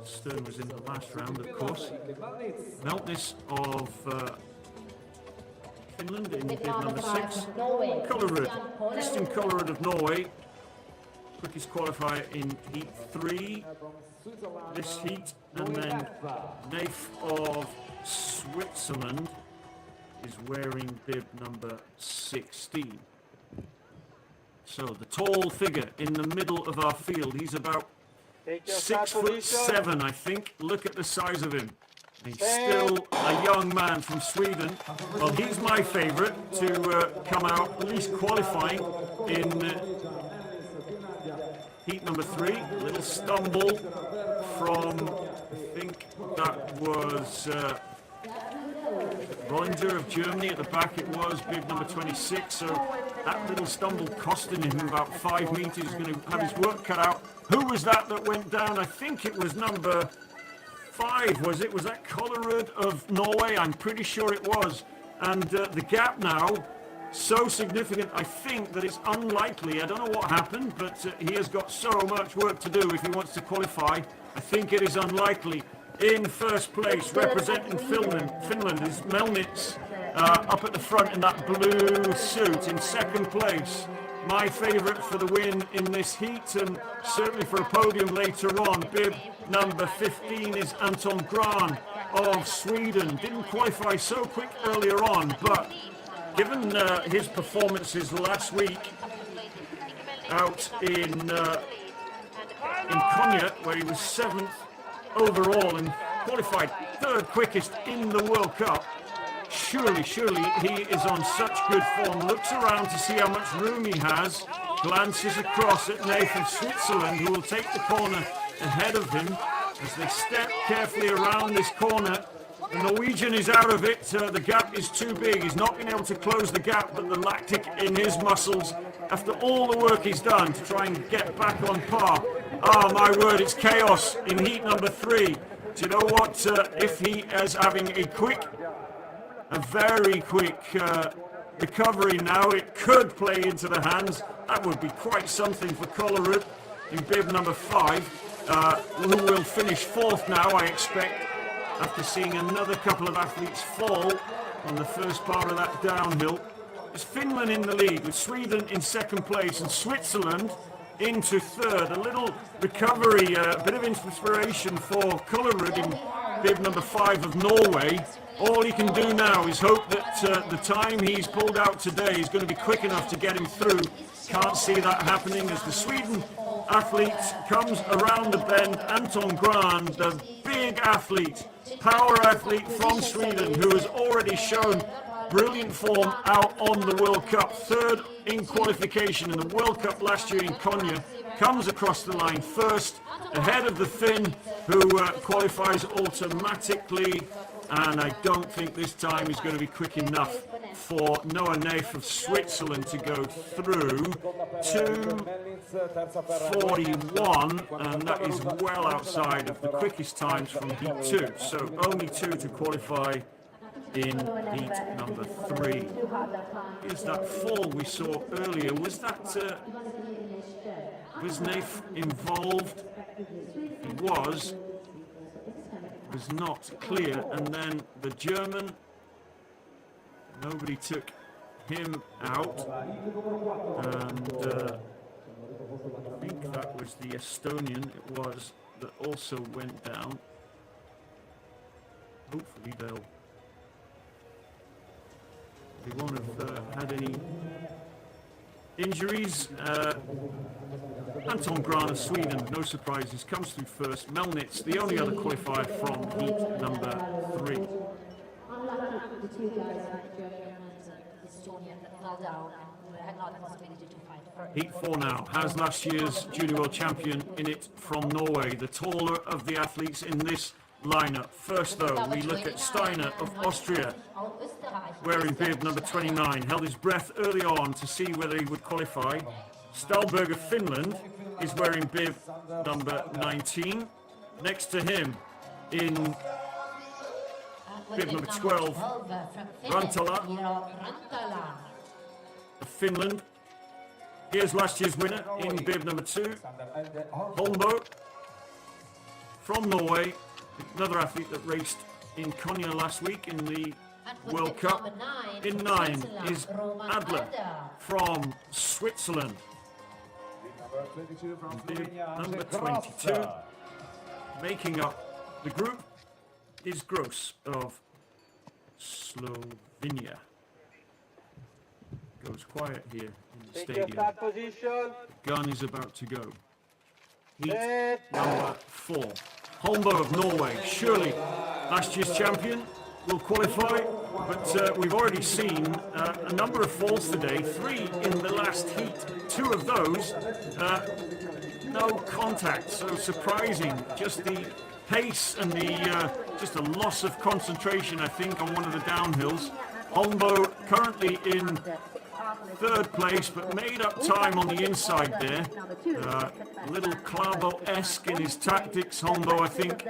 Stern was in the last round, of course. Meltness of Finland in bib number 6. Kollerud, Christian Kollerud of Norway. Quickest qualifier in heat 3. This heat, and then Naif of Switzerland is wearing bib number 16. So the tall figure in the middle of our field, he's about 6'7", I think. Look at the size of him. He's still a young man from Sweden. Well, he's my favourite to come out, at least qualifying in heat number 3. A little stumble from, I think that was Rollinger of Germany at the back. It was bib number 26. So that little stumble costing him about 5 meters. He's going to have his work cut out. Who was that went down? I think it was number 5, was it? Was that Kollerud of Norway? I'm pretty sure it was. And the gap now, so significant, I think that it's unlikely. I don't know what happened, but he has got so much work to do if he wants to qualify. I think it is unlikely. In first place, representing Finland is Melnitz, up at the front in that blue suit. In second place, my favourite for the win in this heat, and certainly for a podium later on, bib number 15 is Anton Gran of Sweden. Didn't qualify so quick earlier on, but given his performances last week out in Konya, where he was 7th overall and qualified 3rd quickest in the World Cup, surely he is on such good form. Looks around to see how much room he has, glances across at Nathan Switzerland, who will take the corner ahead of him as they step carefully around this corner. The Norwegian is out of it. The gap is too big. He's not been able to close the gap, but the lactic in his muscles, after all the work he's done to try and get back on par. Ah, my word, it's chaos in heat number 3. Do you know what? If he is having a very quick recovery now, it could play into the hands. That would be quite something for Kollerud in bib number 5, who will finish 4th now, I expect, after seeing another couple of athletes fall on the first part of that downhill. It's Finland in the lead, with Sweden in 2nd place and Switzerland into 3rd. A little recovery, a bit of inspiration for Kollerud in bib number 5 of Norway. All he can do now is hope that the time he's pulled out today is going to be quick enough to get him through. Can't see that happening as the Sweden athlete comes around the bend. Anton Gran, the big athlete, power athlete from Sweden, who has already shown brilliant form out on the World Cup. 3rd in qualification in the World Cup last year in Konya, comes across the line first, ahead of the Finn, who qualifies automatically. And I don't think this time is going to be quick enough for Noah Naif of Switzerland to go through. 2:41, and that is well outside of the quickest times from heat 2. So only 2 to qualify in heat number 3. Here's that fall we saw earlier. Was Naif involved? He was not clear, and then the German, nobody took him out, and I think that was the Estonian, it was, that also went down. Hopefully they'll They won't have had any injuries. Anton Gran of Sweden, no surprises, comes through first. Melnitz, the only other qualifier from heat number 3. Unlucky the two guys, German and Estonian, that fell down and had not the possibility to fight for it. Heat 4 now has last year's junior world champion in it from Norway, the taller of the athletes in this lineup. First though, we look at Steiner of Austria, wearing bib number 29, held his breath early on to see whether he would qualify. Stalberg of Finland is wearing bib number 19. Next to him in bib number 12, Rantala of Finland. Here's last year's winner in bib number 2, Holmbo from Norway, another athlete that raced in Konya last week in the World Cup. In 9 is Adler from Switzerland. Bib number 22, making up the group, is Gross of Slovenia. Goes quiet here in the Take your stadium. start position. Gun is about to go. Heat number 4. Holmbo of Norway, surely last year's champion, will qualify, but we've already seen a number of falls today, 3 in the last heat, 2 of those, no contact, so surprising, just the pace and the just a loss of concentration, I think, on one of the downhills. Holmbo currently in 3rd place, but made up time on the inside there. A little Clavo-esque in his tactics. Holmbo, I think,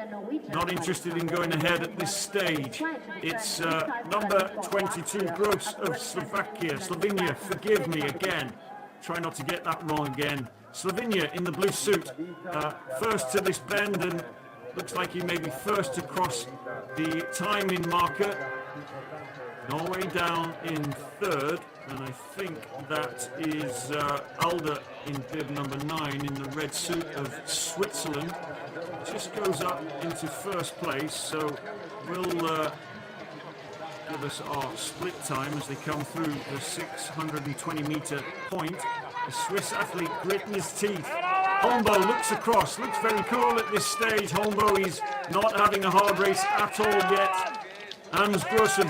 not interested in going ahead at this stage. It's number 22, Gross of Slovenia, forgive me again. Try not to get that wrong again. Slovenia in the blue suit, first to this bend, and looks like he may be first to cross the timing marker. Norway down in 3rd, and I think that is Alder in bib number 9 in the red suit of Switzerland. Just goes up into 1st place, so we'll give us our split time as they come through the 620-meter point. The Swiss athlete gritting his teeth. Holmbo looks across, looks very cool at this stage. Holmbo is not having a hard race at all yet. Hans Gross of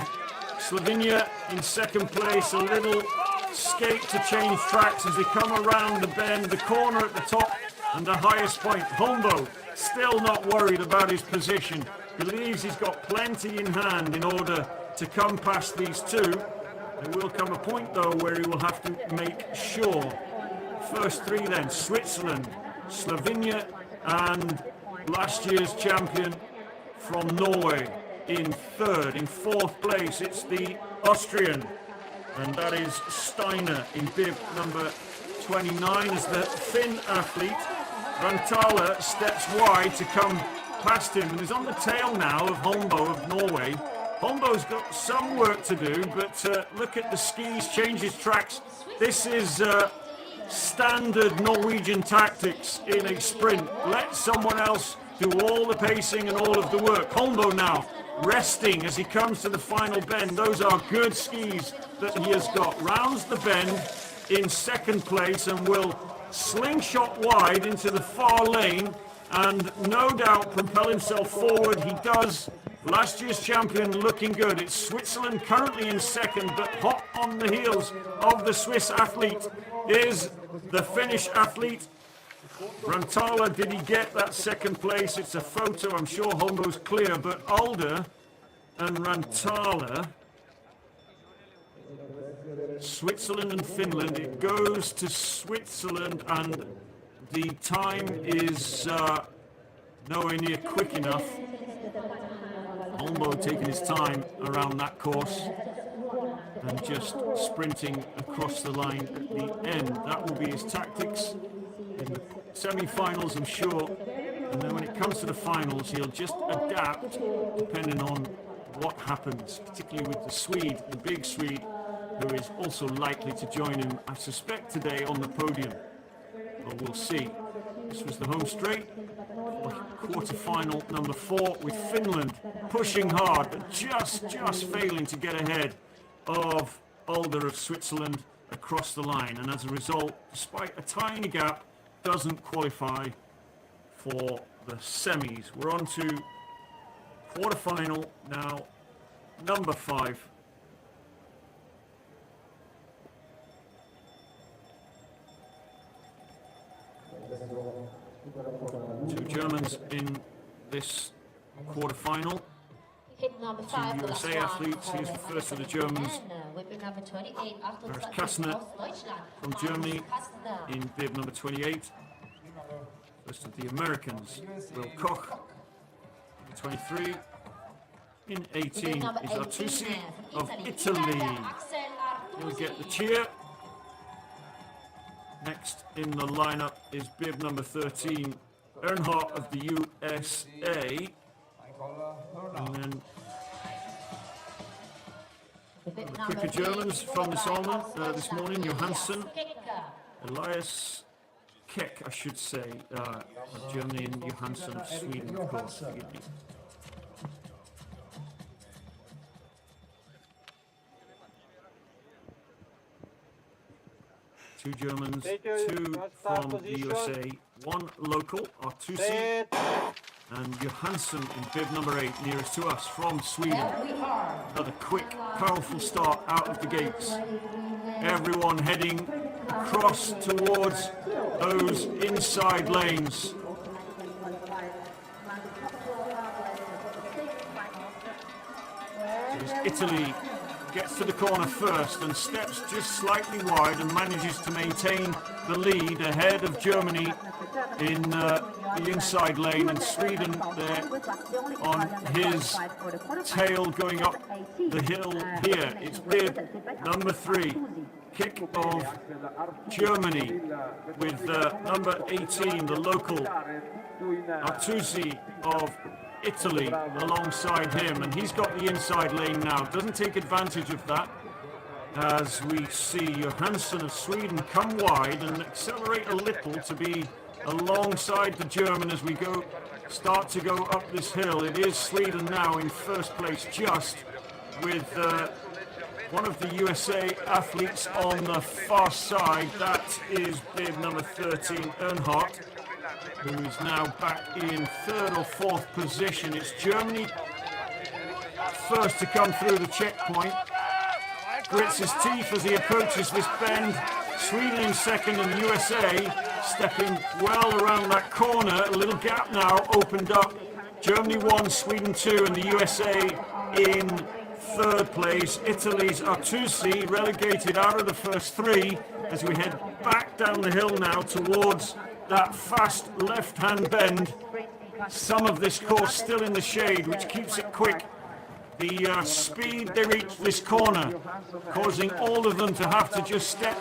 Slovenia in 2nd place, a little skate to change tracks as they come around the bend, the corner at the top and the highest point. Holmbo still not worried about his position, believes he's got plenty in hand in order to come past these 2. There will come a point though where he will have to make sure. First 3 then, Switzerland, Slovenia and last year's champion from Norway in 3rd. In 4th place it's the Austrian, and that is Steiner in bib number 29 as the Finn athlete. Rantala steps wide to come past him and is on the tail now of Holmbo of Norway. Holmbo's got some work to do, but look at the skis, changes tracks. This is standard Norwegian tactics in a sprint. Let someone else do all the pacing and all of the work. Holmbo now resting as he comes to the final bend. Those are good skis that he has got. Rounds the bend in 2nd place and will slingshot wide into the far lane and no doubt propel himself forward. He does. Last year's champion looking good. It's Switzerland currently in 2nd, but hot on the heels of the Swiss athlete is the Finnish athlete. Rantala, did he get that 2nd place? It's a photo, I'm sure Holmbo's clear, but Alder and Rantala, Switzerland and Finland, it goes to Switzerland and the time is nowhere near quick enough. Holmbo taking his time around that course and just sprinting across the line at the end. That will be his tactics in the semi-finals, I'm sure, and then when it comes to the finals he'll just adapt depending on what happens, particularly with the Swede, the big Swede, who is also likely to join him, I suspect, today on the podium. But we'll see. This was the home straight, quarter-final number 4, with Finland pushing hard but just failing to get ahead of Alder of Switzerland across the line, and as a result, despite a tiny gap, doesn't qualify for the semis. We're on to quarterfinal now, number 5. Two Germans in this quarterfinal. Hit number 5, Two USA athletes. Here's the first of the Germans. Number 28, There's Kastner from Germany in bib number 28. First of the Americans, Will Koch, 23. In 18 is Artusi of Italy. He'll get the cheer. Next in the lineup is bib number 13, Earnhardt of the USA. And then the quicker Germans from this morning, Johansson, Elias Keck, I should say, of Germany, and Johansson of Sweden, of course. Forgive me. Two Germans, two from the USA, one local, Artusi, and Johansson in bib number 8, nearest to us from Sweden. Another quick, powerful start out of the gates. Everyone heading across towards those inside lanes. Here's Italy. Gets to the corner first and steps just slightly wide and manages to maintain the lead ahead of Germany in the inside lane, and Sweden there on his tail going up the hill here. It's bib number 3, kick of Germany with number 18, the local Artusi of Italy alongside him, and he's got the inside lane now. Doesn't take advantage of that as we see Johansson of Sweden come wide and accelerate a little to be alongside the German as we start to go up this hill. It is Sweden now in first place, just with one of the USA athletes on the far side. That is bib number 13, Earnhardt, who is now back in 3rd or 4th position. It's Germany first to come through the checkpoint. Grits his teeth as he approaches this bend. Sweden in 2nd and USA stepping well around that corner. A little gap now opened up. Germany 1, Sweden 2, and the USA in 3rd place. Italy's Artusi relegated out of the first 3 as we head back down the hill now towards that fast left-hand bend. Some of this course still in the shade, which keeps it quick. The speed they reach this corner, causing all of them to have to just step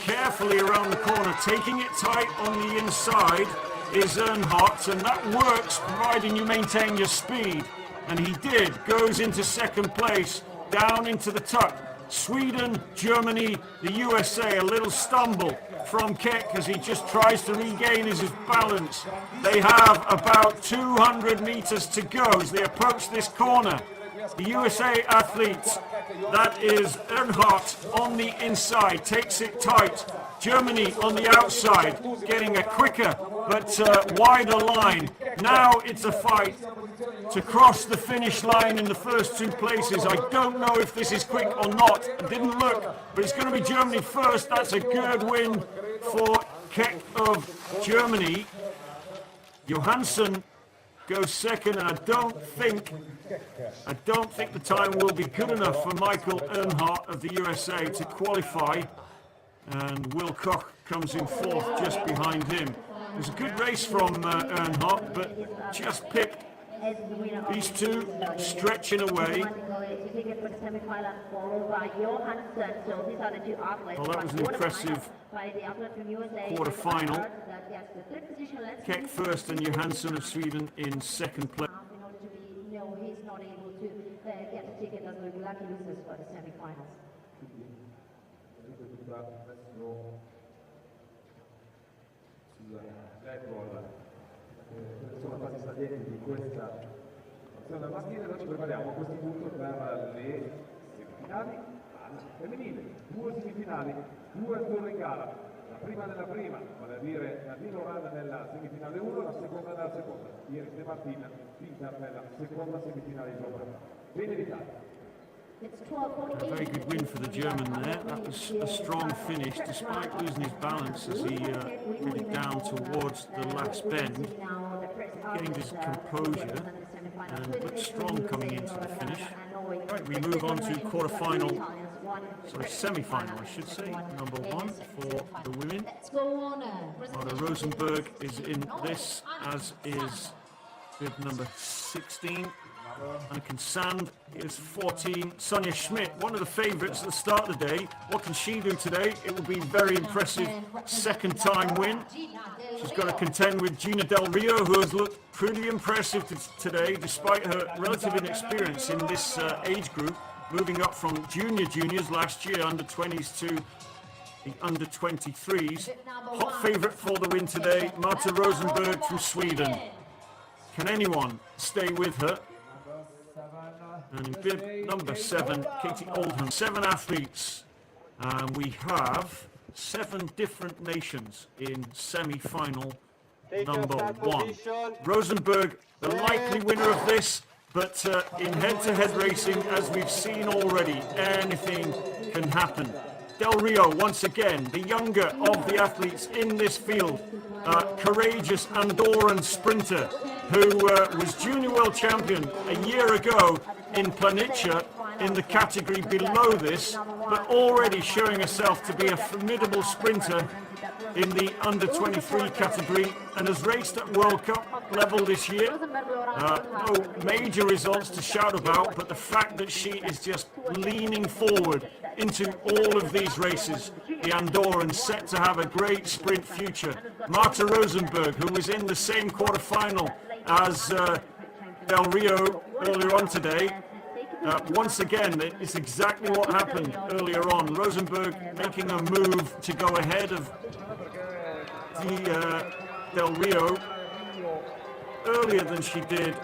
carefully around the corner. Taking it tight on the inside is Earnhardt, and that works providing you maintain your speed. And he did. Goes into 2nd place, down into the tuck. Sweden, Germany, the USA, a little stumble from Keck as he just tries to regain his balance. They have about 200 meters to go as they approach this corner. The USA athletes, that is Earnhardt on the inside, takes it tight. Germany on the outside, getting a quicker but wider line. Now it's a fight to cross the finish line in the first 2 places. I don't know if this is quick or not. I didn't look, but it's going to be Germany first. That's a good win for Keck of Germany. Johansson goes 2nd, and I don't think the time will be good enough for Michael Earnhardt of the USA to qualify. And Will Koch comes in 4th just behind him. It was a good race from Earnhardt, but just picked these two stretching away. Well, that was an impressive quarter-final. Keck first and Johansson of Sweden in 2nd place. He's not able to get a ticket as the lucky losers for the semifinals. Sono quasi salienti di questa azione maschile. Noi ci prepariamo a questo punto per le semifinali. femminile, 2 semifinali, 2 ancora in gara. La prima nella prima, vale a dire Nadine Laurent nella semifinale 1, la seconda nella seconda. Iris De Martin vinta nella seconda semifinale di Roma. Bene l'Italia. A very good win for the German there. That was a strong finish, despite losing his balance as he headed down towards the last bend, getting his composure and looked strong coming into the finish. Right, we move on to semi-final, I should say, number 1 for the women. Marta Rosenberg is in this, as is bib number 16. Annika Sand is 14. Sonia Schmidt, one of the favourites at the start of the day. What can she do today? It will be very impressive second-time win. She's got to contend with Gina Del Rio, who has looked pretty impressive today, despite her relative inexperience in this age group, moving up from juniors last year, under-20s to the under-23s. Hot favourite for the win today, Marta Rosenberg from Sweden. Can anyone stay with her? And in bib number 7, Katie Oldham. 7 athletes, and we have 7 different nations in semi-final number 1. Rosenberg, the likely winner of this, but in head-to-head racing, as we've seen already, anything can happen. Del Rio, once again, the younger of the athletes in this field, courageous Andorran sprinter, who was junior world champion a year ago in Planica in the category below this, but already showing herself to be a formidable sprinter in the under-23 category, and has raced at World Cup level this year. No major results to shout about, but the fact that she is just leaning forward into all of these races, the Andorran set to have a great sprint future. Marta Rosenberg, who was in the same quarterfinal as Del Rio earlier on today. Once again, it's exactly what happened earlier on. Rosenberg making a move to go ahead of Del Rio earlier than she did.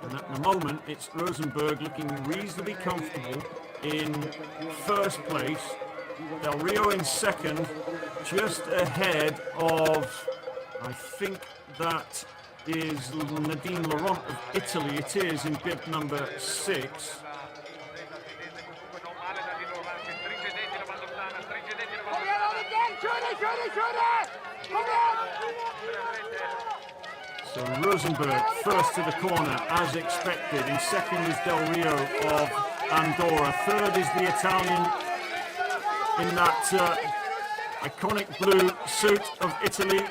And at the moment, it's Rosenberg looking reasonably comfortable in first place. Del Rio in second, just ahead of, I think that is Nadine Laurent of Italy. It is in bib number 6. So Rosenberg first to the corner as expected. In second is Del Rio of Andorra. Third is the Italian in that iconic blue suit of Italy.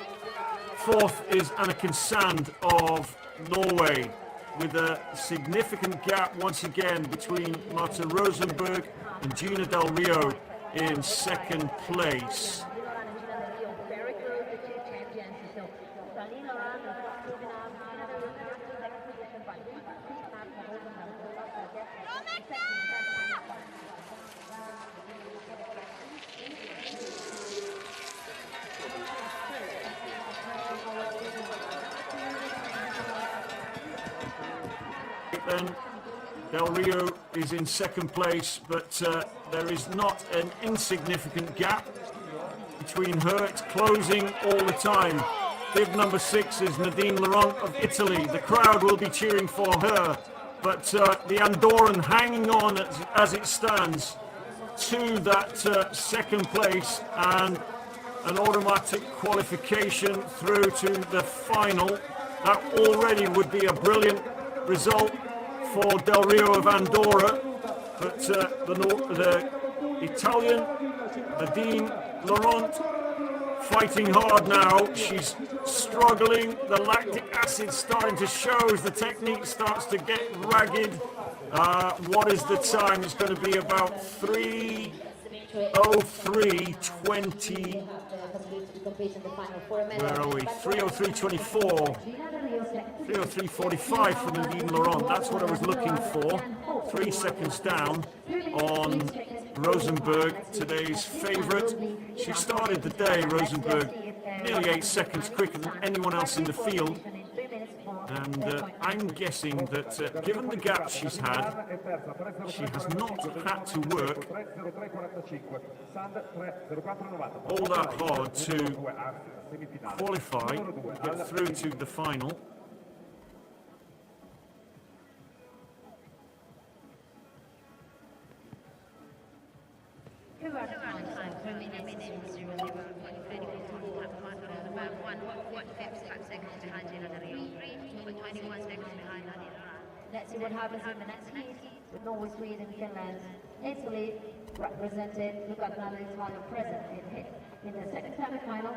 Fourth is Annika Sand of Norway, with a significant gap once again between Marta Rosenberg and Gina Del Rio in second place. Then Del Rio is in second place, but there is not an insignificant gap between her. It's closing all the time. Bib number 6 is Nadine Laurent of Italy. The crowd will be cheering for her, but the Andorran hanging on as it stands to that second place and an automatic qualification through to the final. That already would be a brilliant result for Del Rio of Andorra, but the Italian Nadine Laurent fighting hard now. She's struggling. The lactic acid starting to show as the technique starts to get ragged. What is the time? It's going to be about 3:03:20. Where are we? 3:03:24. 3:03:45 from Nadine Laurent. That's what I was looking for. 3 seconds down on Rosenberg, today's favourite. She started the day, Rosenberg, nearly 8 seconds quicker than anyone else in the field. And I'm guessing that given the gap she's had, she has not had to work all that hard to qualify, get through to the final. Let's see what happens in the next heat with Norway, Sweden, Finland, Italy represented. Look at Natalie present in the second semi-final.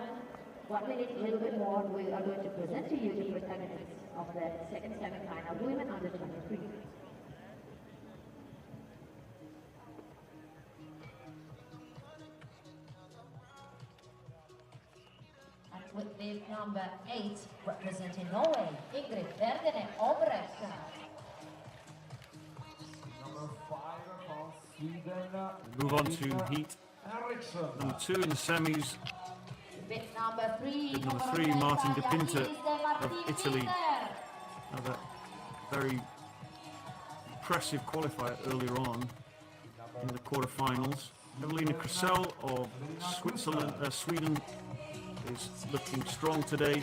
What we need a little bit more, we are going to present to you the protagonists of the second semi-final, women under 23. With the number 8 representing Norway, Ingrid Verdene Obrecht. Number 5 from Sweden. Move on to heat number 2 in the semis. Bit number 3, Number 3, Martin De Pinter of Italy. Another very impressive qualifier earlier on in the quarterfinals. Evelina Krusell of Sweden is looking strong today.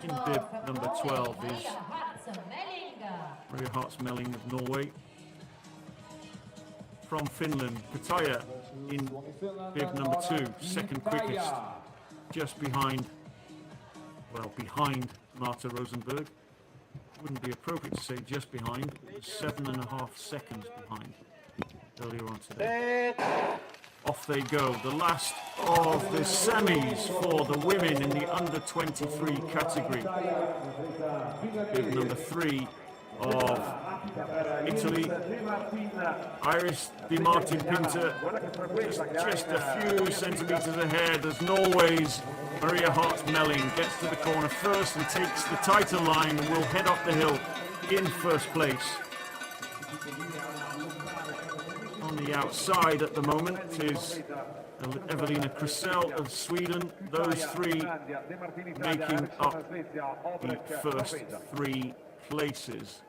In bib number 12 is Maria Hartz-Melling of Norway. From Finland, Kataja in bib number 2, second quickest, just behind, well, behind Marta Rosenberg. Wouldn't be appropriate to say just behind, 7.5 seconds behind earlier on today. Off they go, the last of the semis for the women in the under 23 category. Bib number 3 of Italy, Iris Di Martin Pinter, just a few centimetres ahead as Norway's Maria Hartz-Melling gets to the corner first and takes the title line and will head up the hill in first place. On the outside at the moment is Evelina Krusell of Sweden. Those three making up the first 3 places.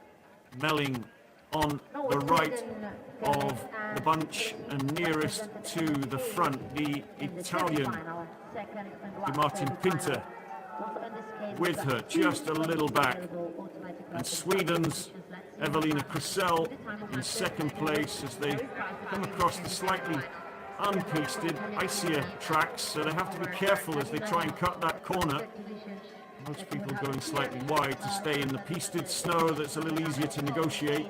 Melling on the right of the bunch and nearest to the front, the Italian Di Martin Pinter with her just a little back, and Sweden's Evelina Krusell in second place as they come across the slightly unpasted, icier tracks, so they have to be careful as they try and cut that corner. Most people going slightly wide to stay in the pasted snow that's a little easier to negotiate,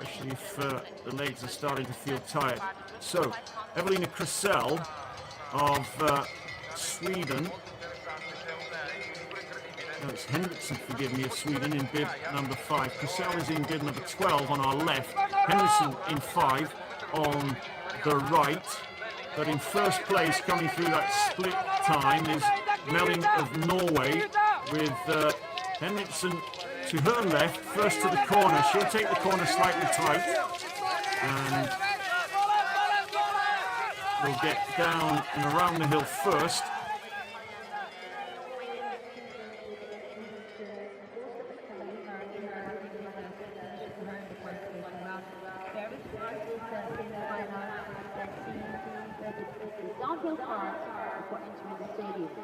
especially if the legs are starting to feel tired. So, Evelina Krusell of Sweden, no, it's Henriksson, forgive me, of Sweden in bib number 5. Krusell is in bib number 12 on our left, Henriksson in 5 on the right. But in first place, coming through that split time, is Melling of Norway, with Henriksson to her left, first to the corner. She'll take the corner slightly tight, and will get down and around the hill first.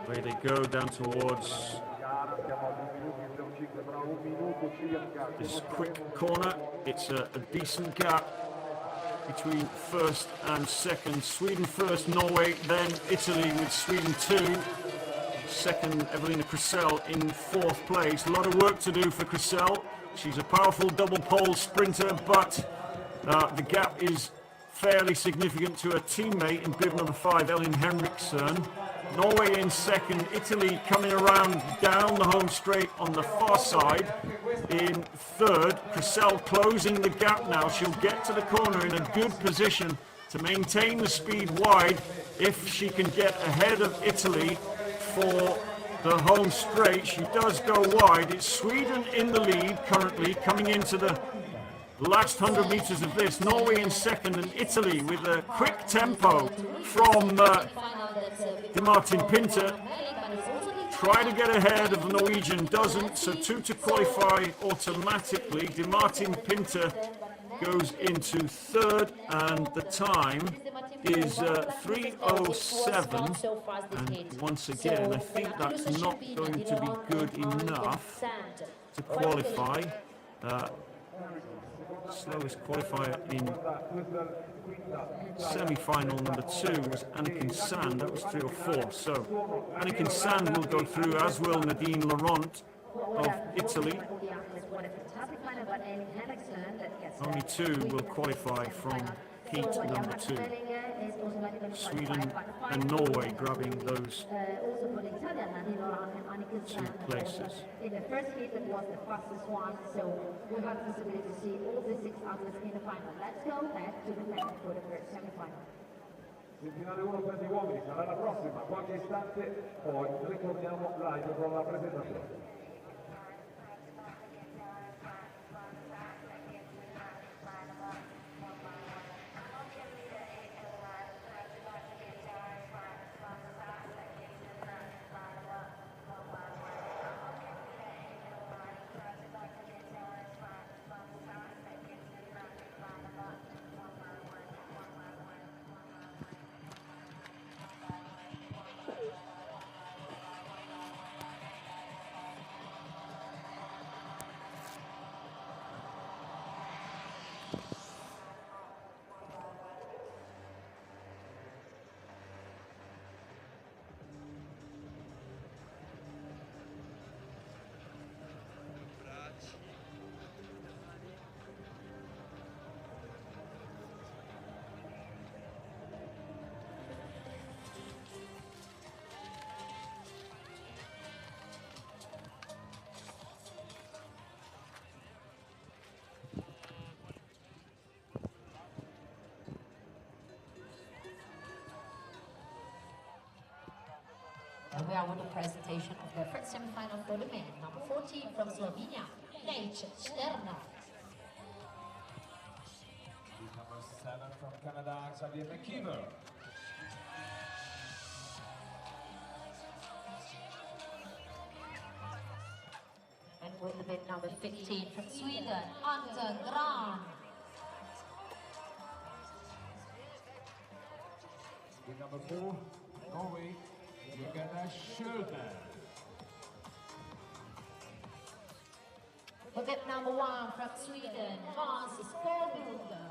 Away they go down towards this quick corner. It's a decent gap between first and second. Sweden first, Norway, then Italy with Sweden 2. Second, Evelina Krusell in 4th place. A lot of work to do for Krusell. She's a powerful double pole sprinter, but the gap is fairly significant to her teammate in bib number 5, Elin Henriksson. Norway in second, Italy coming around down the home straight on the far side in third. Krusell closing the gap now. She'll get to the corner in a good position to maintain the speed wide if she can get ahead of Italy for the home straight. She does go wide. It's Sweden in the lead currently coming into the last 100 meters of this. Norway in second and Italy with a quick tempo from Di Martin Pinter, try to get ahead of the Norwegian, doesn't, so 2 to qualify automatically. Martin Pinter goes into third, and the time is 3:07. And once again, I think that's not going to be good enough to qualify. Slowest qualifier in semi-final number 2 was Anniken Sand. That was 3:04. So Anniken Sand will go through, as will Nadine Laurent of Italy. Only 2 will qualify from heat number 2. Sweden and Norway grabbing those 2 places. In the first heat, it was the fastest one, so we have the possibility to see all the 6 athletes in the final. Let's go back to the net for the first semi-final. Semifinale 1 per gli uomini sarà la prossima, qualche istante, poi ritorniamo live con la presentazione. And we are with the presentation of the first semi-final for the men. Number 14 from Slovenia, Nate Sterna. Number 7 from Canada, Xavier McKeever. And with the bid number 15 from Sweden, Anton Gran. With number 4, Norway, Schilpario. With bid number 1 from Sweden, Hans Skoglund.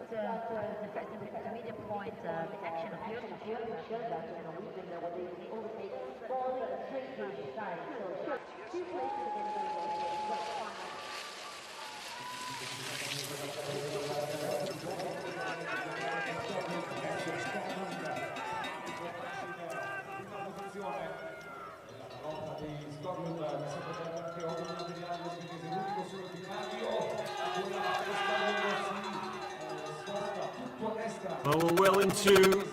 got for the first intermediate point, the action of your Norwegian that they overtake all the three sides. So two places against the Well, we're well into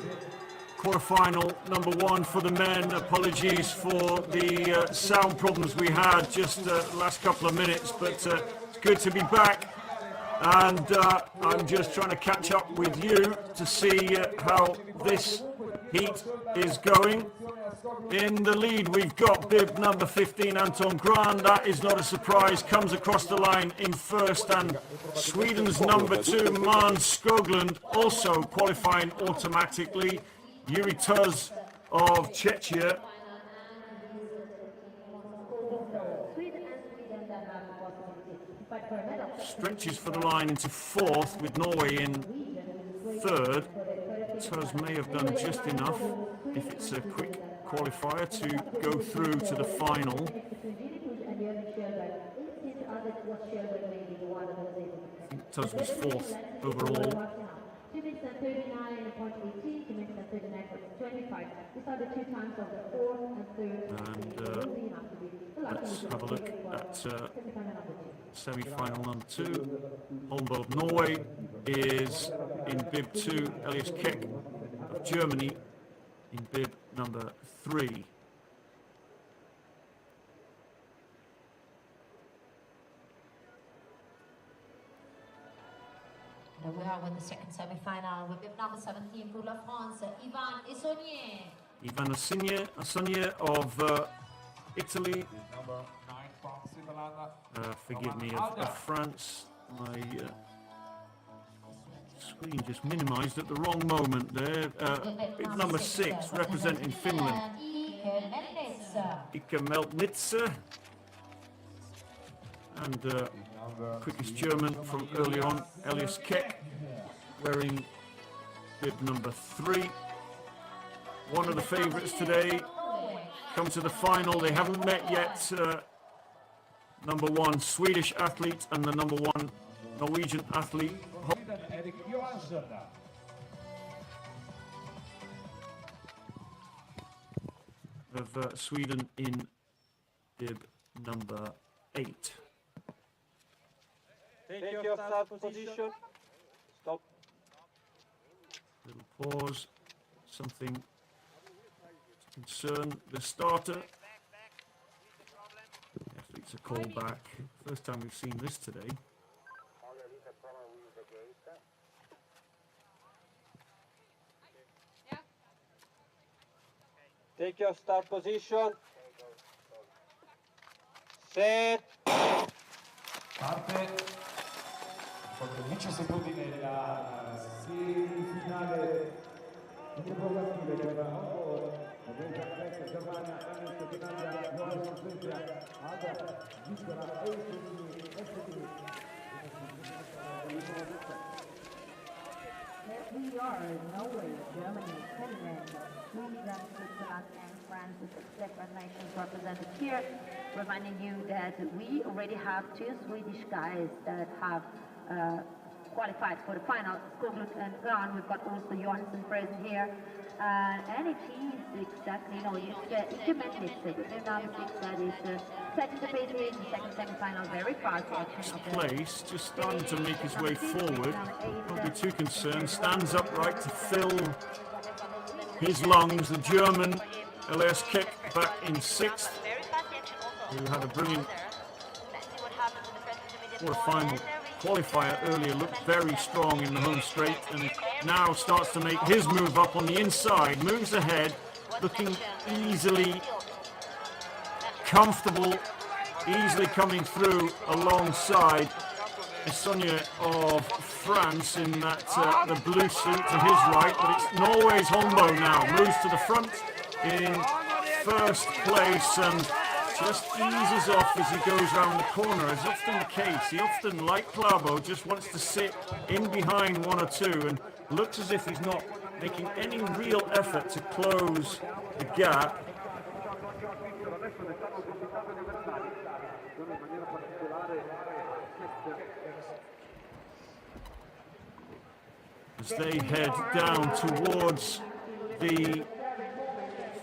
quarterfinal number one for the men. Apologies for the sound problems we had just the last couple of minutes, but it's good to be back. And I'm just trying to catch up with you to see how this heat is going. In the lead, we've got bib number 15, Anton Gran. That is not a surprise. Comes across the line in first. And Sweden's number 2, Man Skoglund, also qualifying automatically. Yuri Tuz of Czechia. Stretches for the line into fourth, with Norway in third. Tuz may have done just enough, if it's a quick qualifier, to go through to the final. I think Tuz was fourth overall. And let's have a look at semi-final number 2. Holmbo of Norway is in bib 2. Elias Keck of Germany in bib number 3. Now we are with the second semi-final with bib number 17 for La France, Ivan Essonnier. Ivan Essonnier of Italy. Number 9 from Switzerland. Forgive me, of France. My screen just minimized at the wrong moment there. Bib number 6 representing Finland. Ika Meltnitzer. And quickest German from early on, Elias Keck, wearing bib number 3. One of the favourites today come to the final. They haven't met yet. Number 1 Swedish athlete and the number 1 Norwegian athlete. Of Sweden in bib number 8. Take your start position. Stop. Little pause. Something to concern the starter. Athletes are called back. First time we've seen this today. Take your start position. Set. Parte con 10 secondi nella semifinale interrogative per Belgio, Germania, Finlandia, Norvegia, Svezia, Alba, Svizzera e We are Norway, Germany, Finland, Sweden, Switzerland, and France, different nations represented here. Reminding you that we already have 2 Swedish guys that have qualified for the final, Skoglund and Gran. We've got also Johansson present here. And it is exactly, Ike Meltnitzer, the number 6 that is setting the pace in the second semi-final, very fast action. Place, just starting to make his way forward. Don't be too concerned. Stands upright to fill his lungs. The German Elias Keck back in 6th, who had a brilliant quarter-final qualifier earlier, looked very strong in the home straight, and now starts to make his move up on the inside, moves ahead, looking easily comfortable, easily coming through alongside Essonnier of France in that the blue suit to his right, but it's Norway's Holmbo now, moves to the front in first place, and just eases off as he goes round the corner, as often the case. He often, like Plabo, just wants to sit in behind one or two and looks as if he's not making any real effort to close the gap. As they head down towards the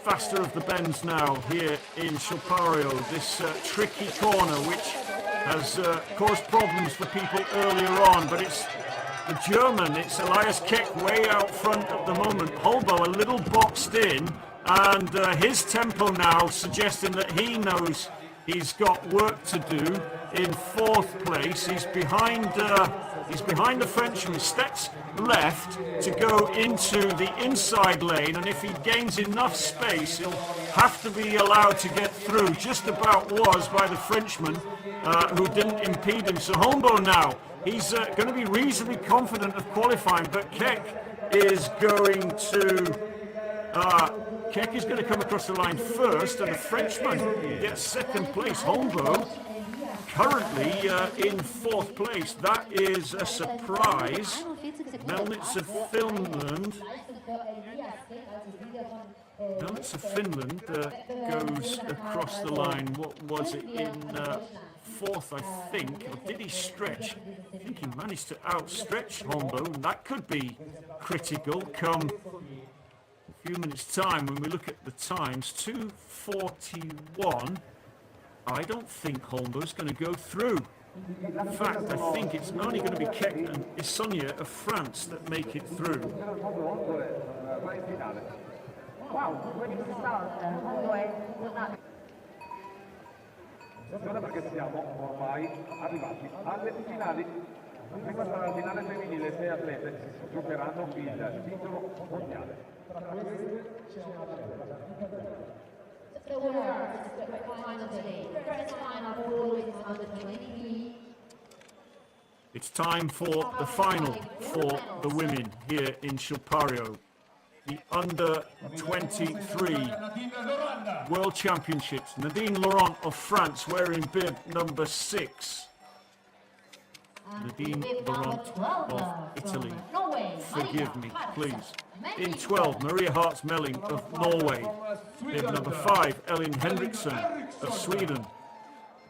faster of the bends now here in Schilpario, this tricky corner which has caused problems for people earlier on, but it's the German, it's Elias Keck way out front at the moment. Holbo a little boxed in, and his tempo now suggesting that he knows he's got work to do. In fourth place, he's behind the Frenchman, steps left to go into the inside lane, and if he gains enough space, he'll have to be allowed to get through. Just about was by the Frenchman, who didn't impede him. So Holmbo now, he's going to be reasonably confident of qualifying, but Keck is going to come across the line first, and the Frenchman gets second place. Holmbo currently in fourth place. That is a surprise. Melnitz of Finland. Melnitz of Finland goes across the line. What was it, in fourth, I think? Or did he stretch? I think he managed to outstretch Holmbo, and that could be critical come a few minutes' time when we look at the times. 2:41. I don't think Holmbo's going to go through. In fact, I think it's only going to be Keck and Issonia of France that make it through. Perché siamo ormai arrivati alle finali. Prima sarà la finale femminile, 6 atlete giocheranno il titolo mondiale. The winner of the final today, first final for under 23. It's time for the final for the women here in Schilpario. The under 23 World Championships. Nadine Laurent of France wearing bib number 6. Nadine Laurent of Italy. Forgive me, please. In 12, Maria Hartz-Melling of Norway. Bib number 5, Ellen Henriksson of Sweden.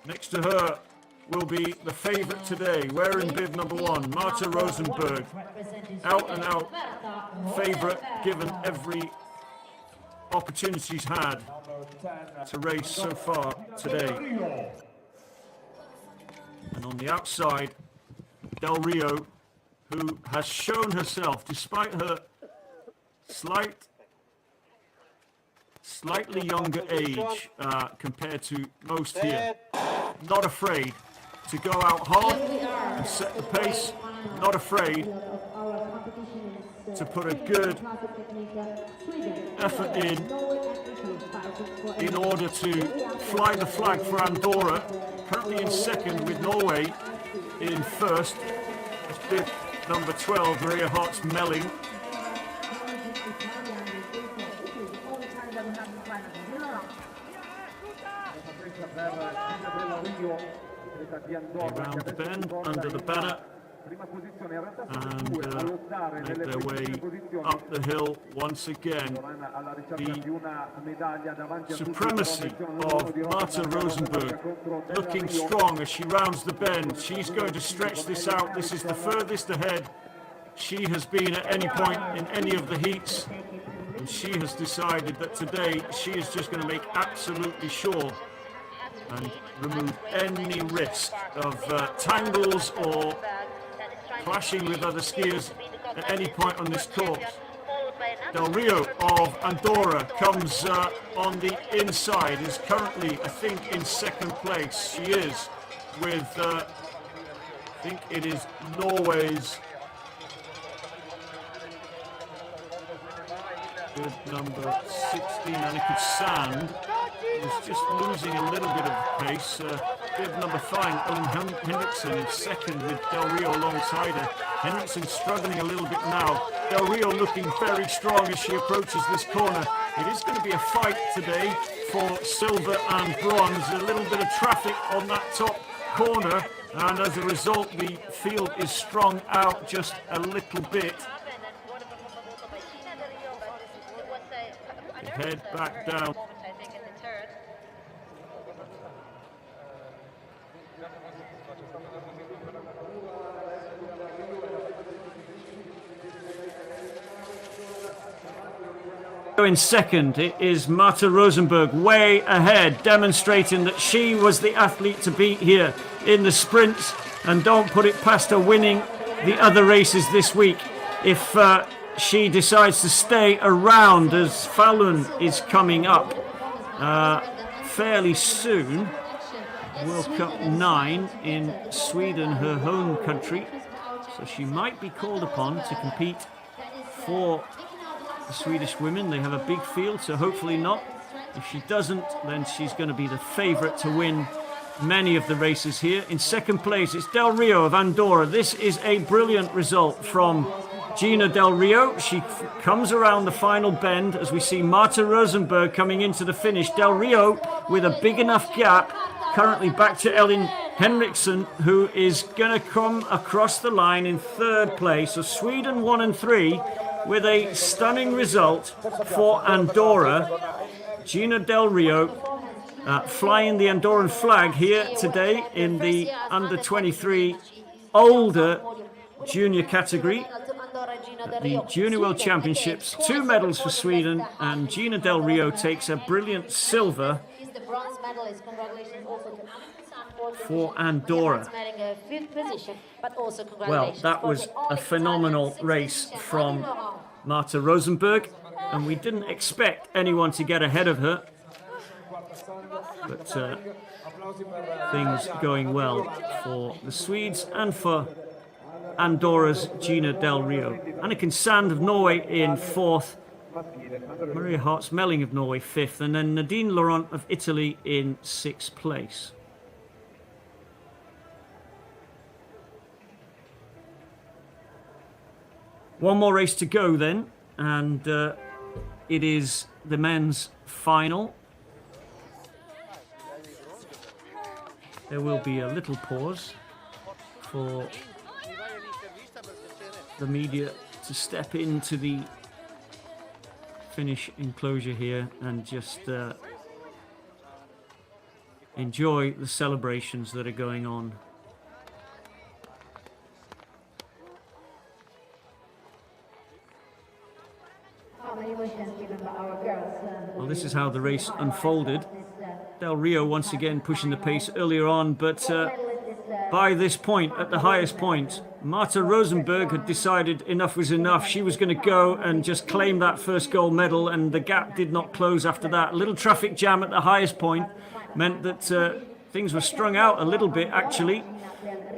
Next to her will be the favourite today, wearing bib number 1, Marta Rosenberg. Out and out favourite, given every opportunity she's had to race so far today. And on the outside, Del Rio, who has shown herself, despite her slightly younger age compared to most here, not afraid to go out hard and set the pace, not afraid to put a good effort in order to fly the flag for Andorra, currently in second with Norway in first. That's bib number 12, Maria Hartz-Melling. Around the bend, under the banner, and make their way up the hill once again. The supremacy of Marta Rosenberg, looking strong as she rounds the bend. She's going to stretch this out. This is the furthest ahead she has been at any point in any of the heats, and she has decided that today she is just going to make absolutely sure and remove any risk of tangles or clashing with other skiers at any point on this course. Del Rio of Andorra comes on the inside, is currently, I think, in second place. She is with, I think it is Norway's bib number 16, Annika Sand, who's just losing a little bit of pace. bib number 5, Ellen Henriksen in second with Del Rio alongside her. Henriksen struggling a little bit now. Del Rio looking very strong as she approaches this corner. It is going to be a fight today for silver and bronze. A little bit of traffic on that top corner, and as a result the field is strung out just a little bit. Head back down. In second, it is Marta Rosenberg, way ahead, demonstrating that she was the athlete to beat here in the sprints, and don't put it past her winning the other races this week if she decides to stay around, as Falun is coming up fairly soon. World Cup 9 in Sweden, her home country, so she might be called upon to compete for the Swedish women. They have a big field, so hopefully not. If she doesn't, then she's going to be the favourite to win many of the races here. In second place, it's Del Rio of Andorra. This is a brilliant result from Gina Del Rio. She comes around the final bend as we see Marta Rosenberg coming into the finish. Del Rio with a big enough gap. Currently back to Ellen Henriksen, who is going to come across the line in third place. So Sweden 1 and 3 with a stunning result for Andorra. Gina Del Rio flying the Andorran flag here today in the under 23 older junior category at the Junior World Championships. 2 medals for Sweden, and Gina Del Rio takes a brilliant silver for Andorra. Well, that was a phenomenal race from Marta Rosenberg, and we didn't expect anyone to get ahead of her, but things going well for the Swedes and for Andorra's Gina Del Rio. Anniken Sand of Norway in 4th, Maria Hartz-Melling of Norway 5th, and then Nadine Laurent of Italy in 6th place. One more race to go then, and it is the men's final. There will be a little pause for the media to step into the finish enclosure here and just enjoy the celebrations that are going on. Well, this is how the race unfolded. Del Rio once again pushing the pace earlier on, but by this point, at the highest point, Marta Rosenberg had decided enough was enough. She was going to go and just claim that first gold medal, and the gap did not close after that. A little traffic jam at the highest point meant that things were strung out a little bit, actually.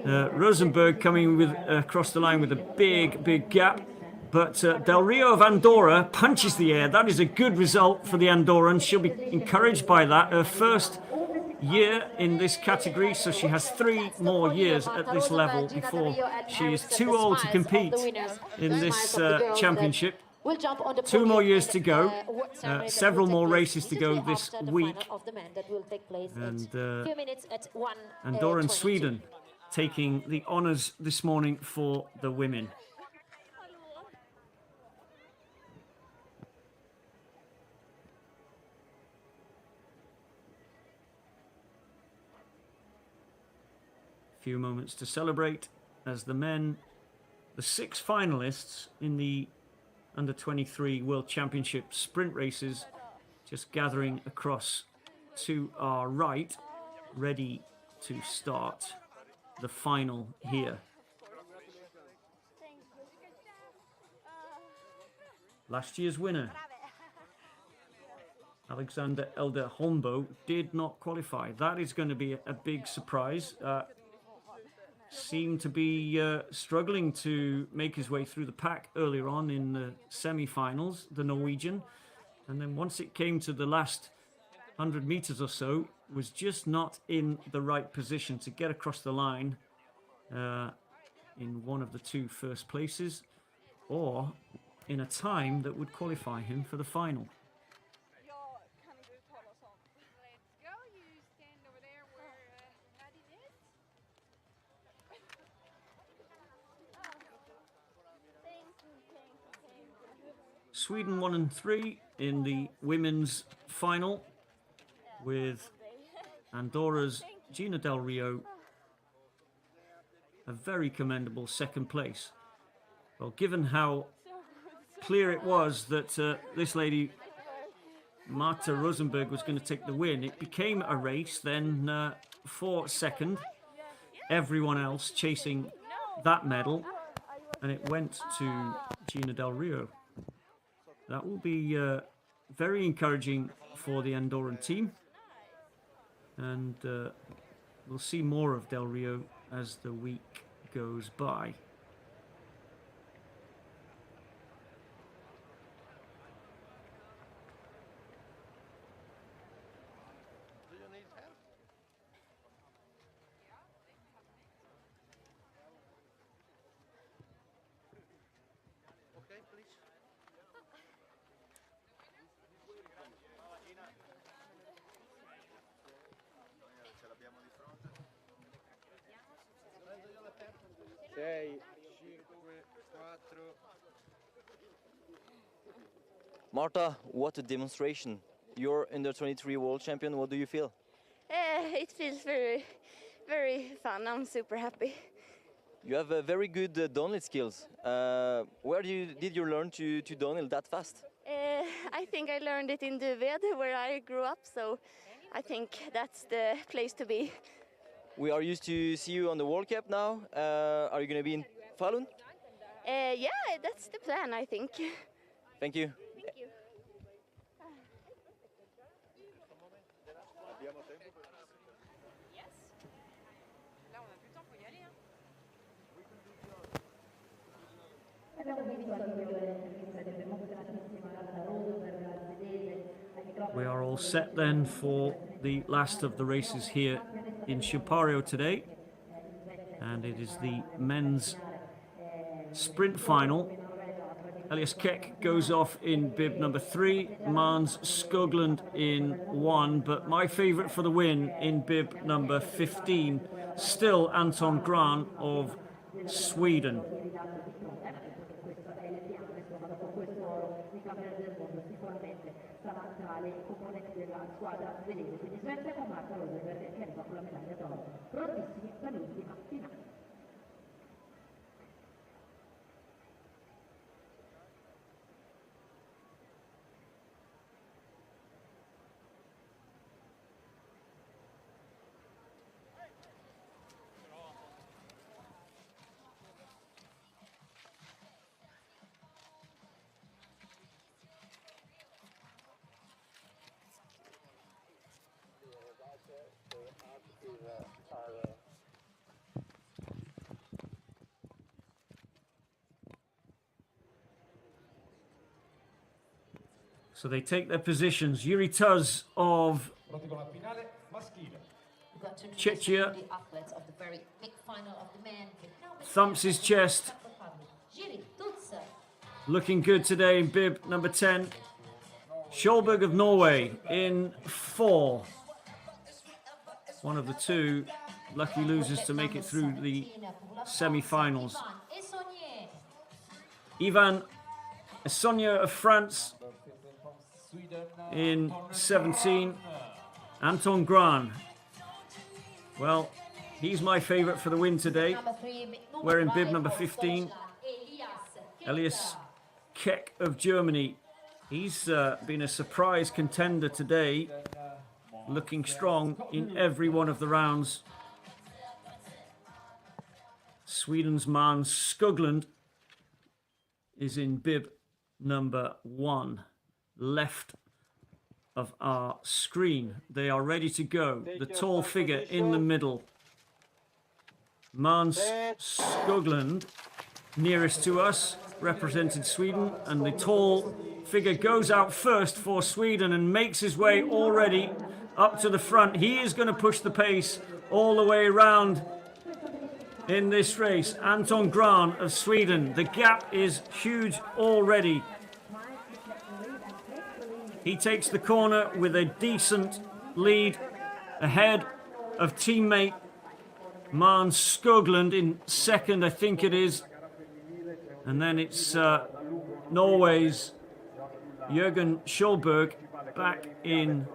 Rosenberg coming with across the line with a big gap. But Del Rio of Andorra punches the air. That is a good result for the Andorran. She'll be encouraged by that. Her first year in this category, so she has 3 more years at this level before she is too old to compete in this championship. 2 more years to go, several more races to go this week, and Andorra and Sweden taking the honours this morning for the women. Few moments to celebrate as the men, the 6 finalists in the under-23 World Championship sprint races, just gathering across to our right, ready to start the final here. Last year's winner, Alexander Elder Holmbo, did not qualify. That is going to be a big surprise. Seemed to be struggling to make his way through the pack earlier on in the semi-finals, the Norwegian. And then once it came to the last 100 meters or so, was just not in the right position to get across the line in one of the two first places, or in a time that would qualify him for the final. Let's go. You stand over there where Nadine is. Sweden 1 and 3 in the women's final, with Andorra's Gina Del Rio a very commendable second place. Well, given how clear it was that this lady Marta Rosenberg was going to take the win, it became a race then for second, everyone else chasing that medal, and it went to Gina Del Rio. That will be very encouraging for the Andorran team, and we'll see more of Del Rio as the week goes by. Do you need help? Okay, please. Ce l'abbiamo di fronte. Prendo io le tempo. 6, 5, 4. Marta, what a demonstration. You're under 23 world champion. What do you feel? It feels very, very fun. I'm super happy. You have very good downhill skills. Where did you learn to downhill that fast? I think I learned it in Duved, where I grew up, so I think that's the place to be. We are used to see you on the World Cup now. Are you going to be in Falun? Yeah, that's the plan, I think. Thank you. Thank you. Yes. Là, on a plus le temps, faut y aller. Hein. We are all set then for the last of the races here in Schilpario today, and it is the men's sprint final. Elias Keck goes off in bib number 3, Mans Skoglund in 1, but my favourite for the win in bib number 15, still Anton Gran of Sweden. So they take their positions. Yuri Tuz of Czechia thumps his chest. Looking good today in bib number 10. Skjolberg of Norway in 4. One of the two lucky losers to make it through the semi-finals. Ivan Essonia of France in 17. Anton Gran. Well, he's my favourite for the win today. Wearing bib number 15. Elias Keck of Germany. He's been a surprise contender today. Looking strong in every one of the rounds. Sweden's Mans Skoglund is in bib number 1, left of our screen. They are ready to go. The tall figure in the middle. Mans Skoglund nearest to us, represented Sweden, and the tall figure goes out first for Sweden and makes his way already up to the front. He is going to push the pace all the way around in this race. Anton Gran of Sweden. The gap is huge already. He takes the corner with a decent lead ahead of teammate Mans Skoglund in second, I think it is. And then it's Norway's Jørgen Schilberg back in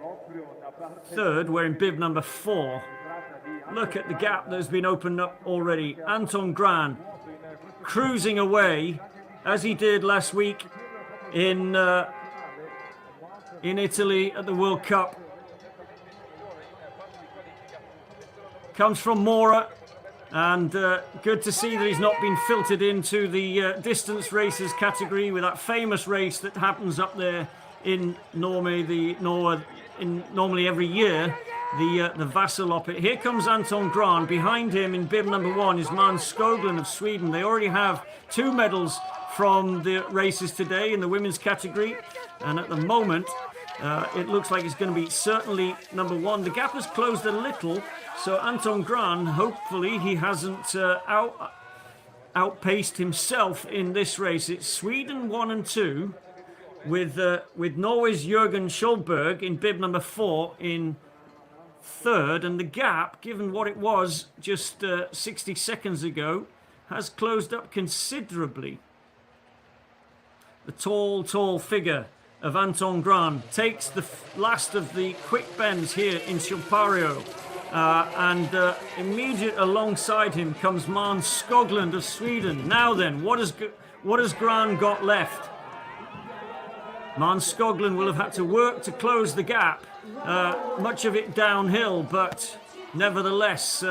third. We're in bib number 4. Look at the gap that's been opened up already. Anton Gran cruising away as he did last week in Italy at the World Cup. Comes from Mora, and good to see that he's not been filtered into the distance races category with that famous race that happens up there in Norway, normally every year, the Vasaloppet. Here comes Anton Gran. Behind him in bib number 1 is Mans Skoglund of Sweden. They already have 2 medals from the races today in the women's category, and at the moment it looks like it's going to be certainly number 1. The gap has closed a little, so Anton Gran, hopefully he hasn't outpaced himself in this race. It's Sweden 1 and 2 with Norway's Jørgen Schilberg in bib number 4 in third, and the gap, given what it was just 60 seconds ago, has closed up considerably. The tall figure of Anton Gran takes the last of the quick bends here in Schilpario, and immediate alongside him comes Mans Skoglund of Sweden. Now then, what has Gran got left? Mans Skoglund will have had to work to close the gap, much of it downhill, but nevertheless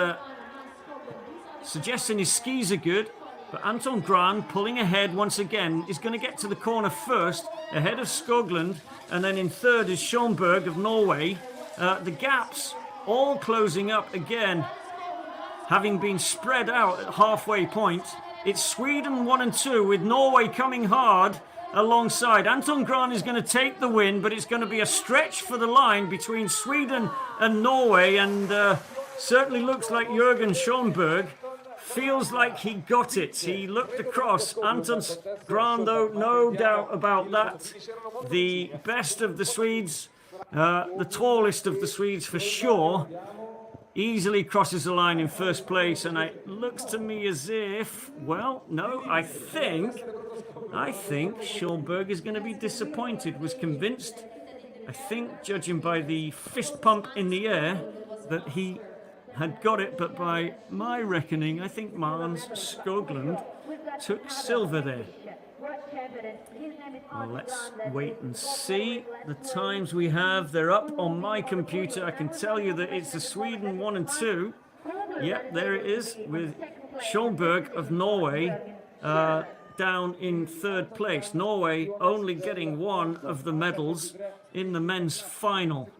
suggesting his skis are good. But Anton Gran, pulling ahead once again, is going to get to the corner first, ahead of Skoglund, and then in third is Schönberg of Norway. The gaps all closing up again, having been spread out at halfway point. It's Sweden 1 and 2 with Norway coming hard alongside. Anton Gran is going to take the win, but it's going to be a stretch for the line between Sweden and Norway, and certainly looks like Jørgen Schönberg feels like he got it. He looked across. Anton Gran, though, no doubt about that. The best of the Swedes, the tallest of the Swedes for sure, easily crosses the line in first place, and it looks to me as if, well, no, I think Schilberg is going to be disappointed. Was convinced, I think, judging by the fist pump in the air, that he had got it, but by my reckoning, I think Mans Skoglund took silver there. Well, let's wait and see. The times we have, they're up on my computer. I can tell you that it's the Sweden 1 and 2. Yep, there it is, with Schönberg of Norway down in third place. Norway only getting 1 of the medals in the men's final.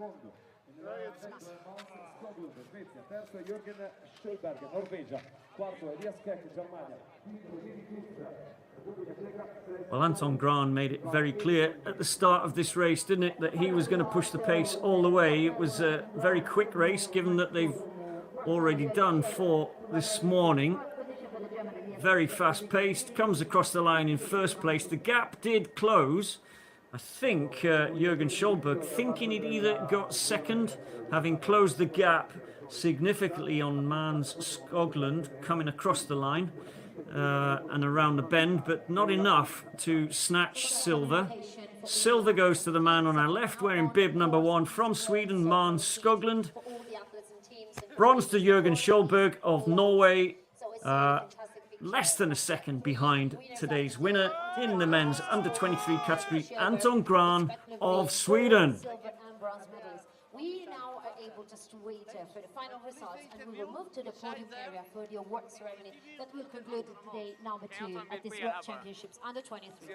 Well, Anton Gran made it very clear at the start of this race, didn't it, that he was going to push the pace all the way. It was a very quick race, given that they've already done 4 this morning. Very fast-paced, comes across the line in first place. The gap did close. I think Jørgen Schilberg, thinking he'd either got second, having closed the gap significantly on Mans Skoglund coming across the line and around the bend, but not enough to snatch silver. Silver goes to the man on our left, wearing bib number 1 from Sweden, Mans Skoglund. Bronze to Jørgen Schilberg of Norway, less than a second behind today's winner in the men's under-23 category, Anton Gran of Sweden. We now are able just to wait for the final results, and we will move to the podium area for the award ceremony that will conclude today number 2 at this World Championships under 23.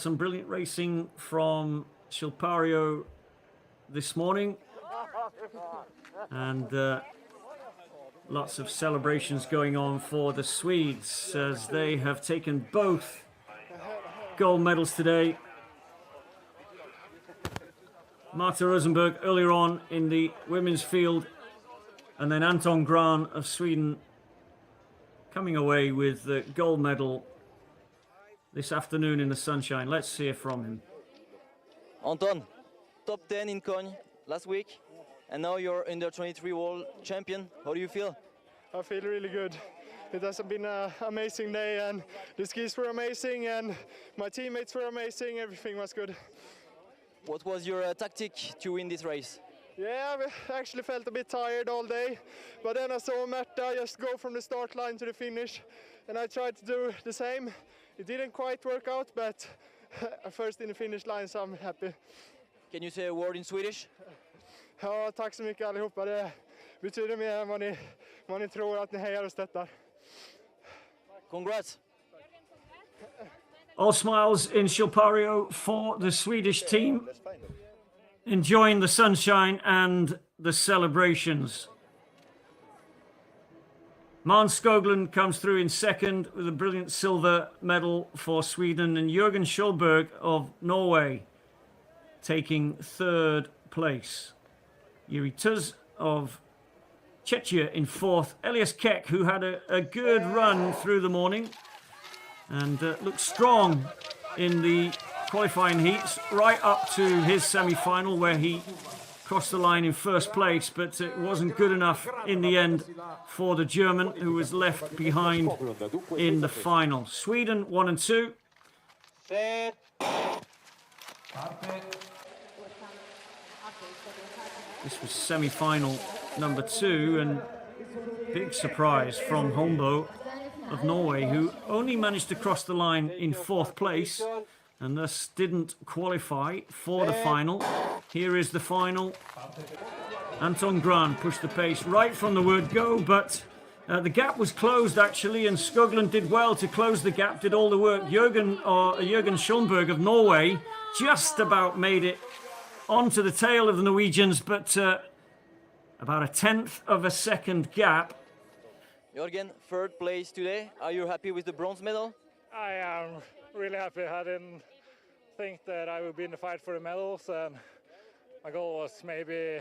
Some brilliant racing from Schilpario this morning, and lots of celebrations going on for the Swedes as they have taken both gold medals today. Marta Rosenberg earlier on in the women's field, and then Anton Gran of Sweden coming away with the gold medal this afternoon in the sunshine. Let's hear from him. Anton, top 10 in Cognes last week, and now you're under 23 world champion. How do you feel? I feel really good. It has been an amazing day, and the skis were amazing, and my teammates were amazing. Everything was good. What was your tactic to win this race? Yeah, I actually felt a bit tired all day, but then I saw Märta just go from the start line to the finish, and I tried to do the same. It didn't quite work out, but first in the finish line, so I'm happy. Can you say a word in Swedish? Ja, tack så mycket allihopa. Det betyder mer än vad ni tror, att ni hejar och stöttar. Congrats! All smiles in Schilpario for the Swedish team, enjoying the sunshine and the celebrations. Måns Skoglund comes through in second with a brilliant silver medal for Sweden, and Jürgen Schulberg of Norway taking third place. Yuri Tuz of Czechia in fourth. Elias Kek, who had a good run through the morning and looked strong in the qualifying heats, right up to his semi-final where he crossed the line in first place, but it wasn't good enough in the end for the German, who was left behind in the final. Sweden 1 and 2. Set. This was semi-final number 2, and big surprise from Holmbo of Norway, who only managed to cross the line in fourth place and thus didn't qualify for the final. Here is the final. Anton Gran pushed the pace right from the word go, but the gap was closed actually, and Skoglund did well to close the gap, did all the work. Jürgen Schulberg of Norway just about made it onto the tail of the Norwegians, but about a tenth of a second gap. Jürgen, third place today. Are you happy with the bronze medal? I am really happy. I didn't think that I would be in the fight for the medals, and my goal was maybe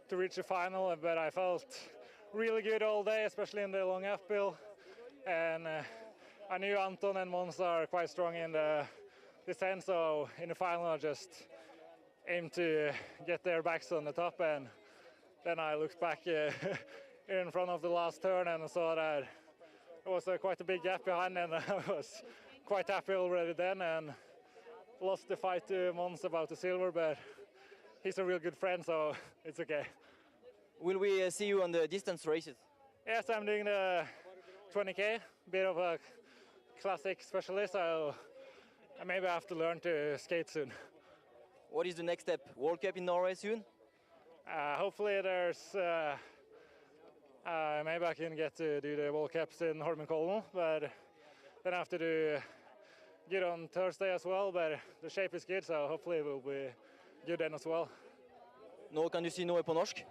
to reach the final, but I felt really good all day, especially in the long uphill. And I knew Anton and Måns are quite strong in the descent, so in the final I just aimed to get their backs on the top, and then I looked back in front of the last turn and saw that it was quite a big gap behind, and I was quite happy already then, and lost the fight to Måns about the silver, but he's a real good friend, so it's okay. Will we see you on the distance races? Yes, I'm doing the 20K, bit of a classic specialist, so maybe I have to learn to skate soon. What is the next step? World Cup in Norway soon? Hopefully there's maybe I can get to do the World Cups in Holmenkollen, but then I have to do good on Thursday as well, but the shape is good, so hopefully it will be good then as well. Nå kan du si noe på norsk?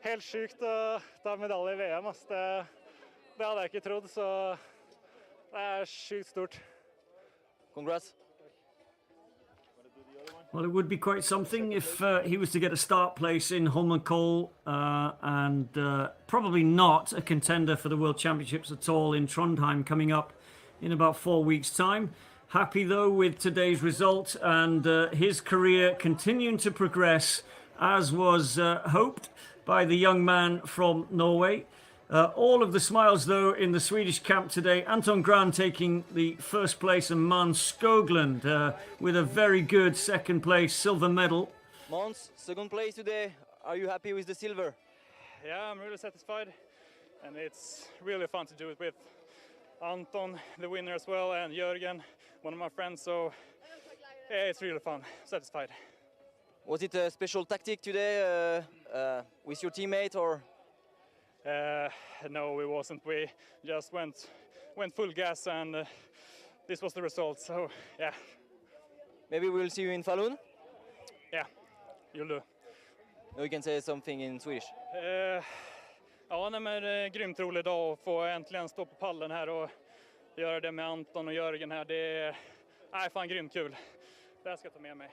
Helt sjukt å ta medalje i VM, ass. Det hadde jeg ikke trodd, så det er sjukt stort. Congrats. Well, it would be quite something if he was to get a start place in Holmenkollen, and probably not a contender for the World Championships at all in Trondheim coming up in about 4 weeks' time. Happy though with today's result, and his career continuing to progress as was hoped by the young man from Norway. All of the smiles though in the Swedish camp today. Anton Gran taking the first place, and Måns Skoglund with a very good second place silver medal. Måns, second place today. Are you happy with the silver? Yeah, I'm really satisfied, and it's really fun to do it with Anton, the winner as well, and Jürgen, one of my friends, so yeah, it's really fun, satisfied. Was it a special tactic today with your teammate, or? No, it wasn't. We just went full gas, and this was the result. So yeah. Maybe we'll see you in Falun. Yeah, you'll do. We can say something in Swedish. Ja, nej, men det är grymt rolig dag att få äntligen stå på pallen här och göra det med Anton och Jörgen här. Det är fan grymt kul. Det här ska jag ta med mig.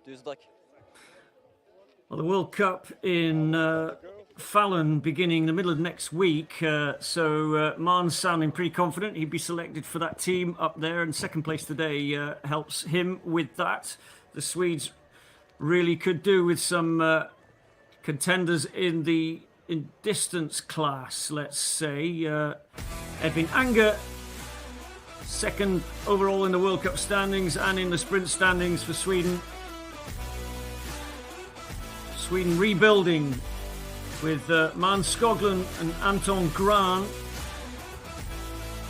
Tusen tack. Well, the World Cup in Falun beginning the middle of next week. Marn's sounding pretty confident. He'd be selected for that team up there, and second place today helps him with that. The Swedes really could do with some contenders in distance class, let's say. Edvin Anger, second overall in the World Cup standings and in the sprint standings for Sweden. Sweden rebuilding with Måns Skoglund and Anton Gran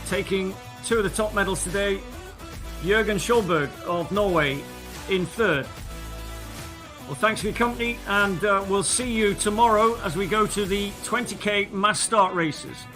taking two of the top medals today. Jørgen Skjoldberg of Norway in third. Well, thanks for your company, and we'll see you tomorrow as we go to the 20k mass start races.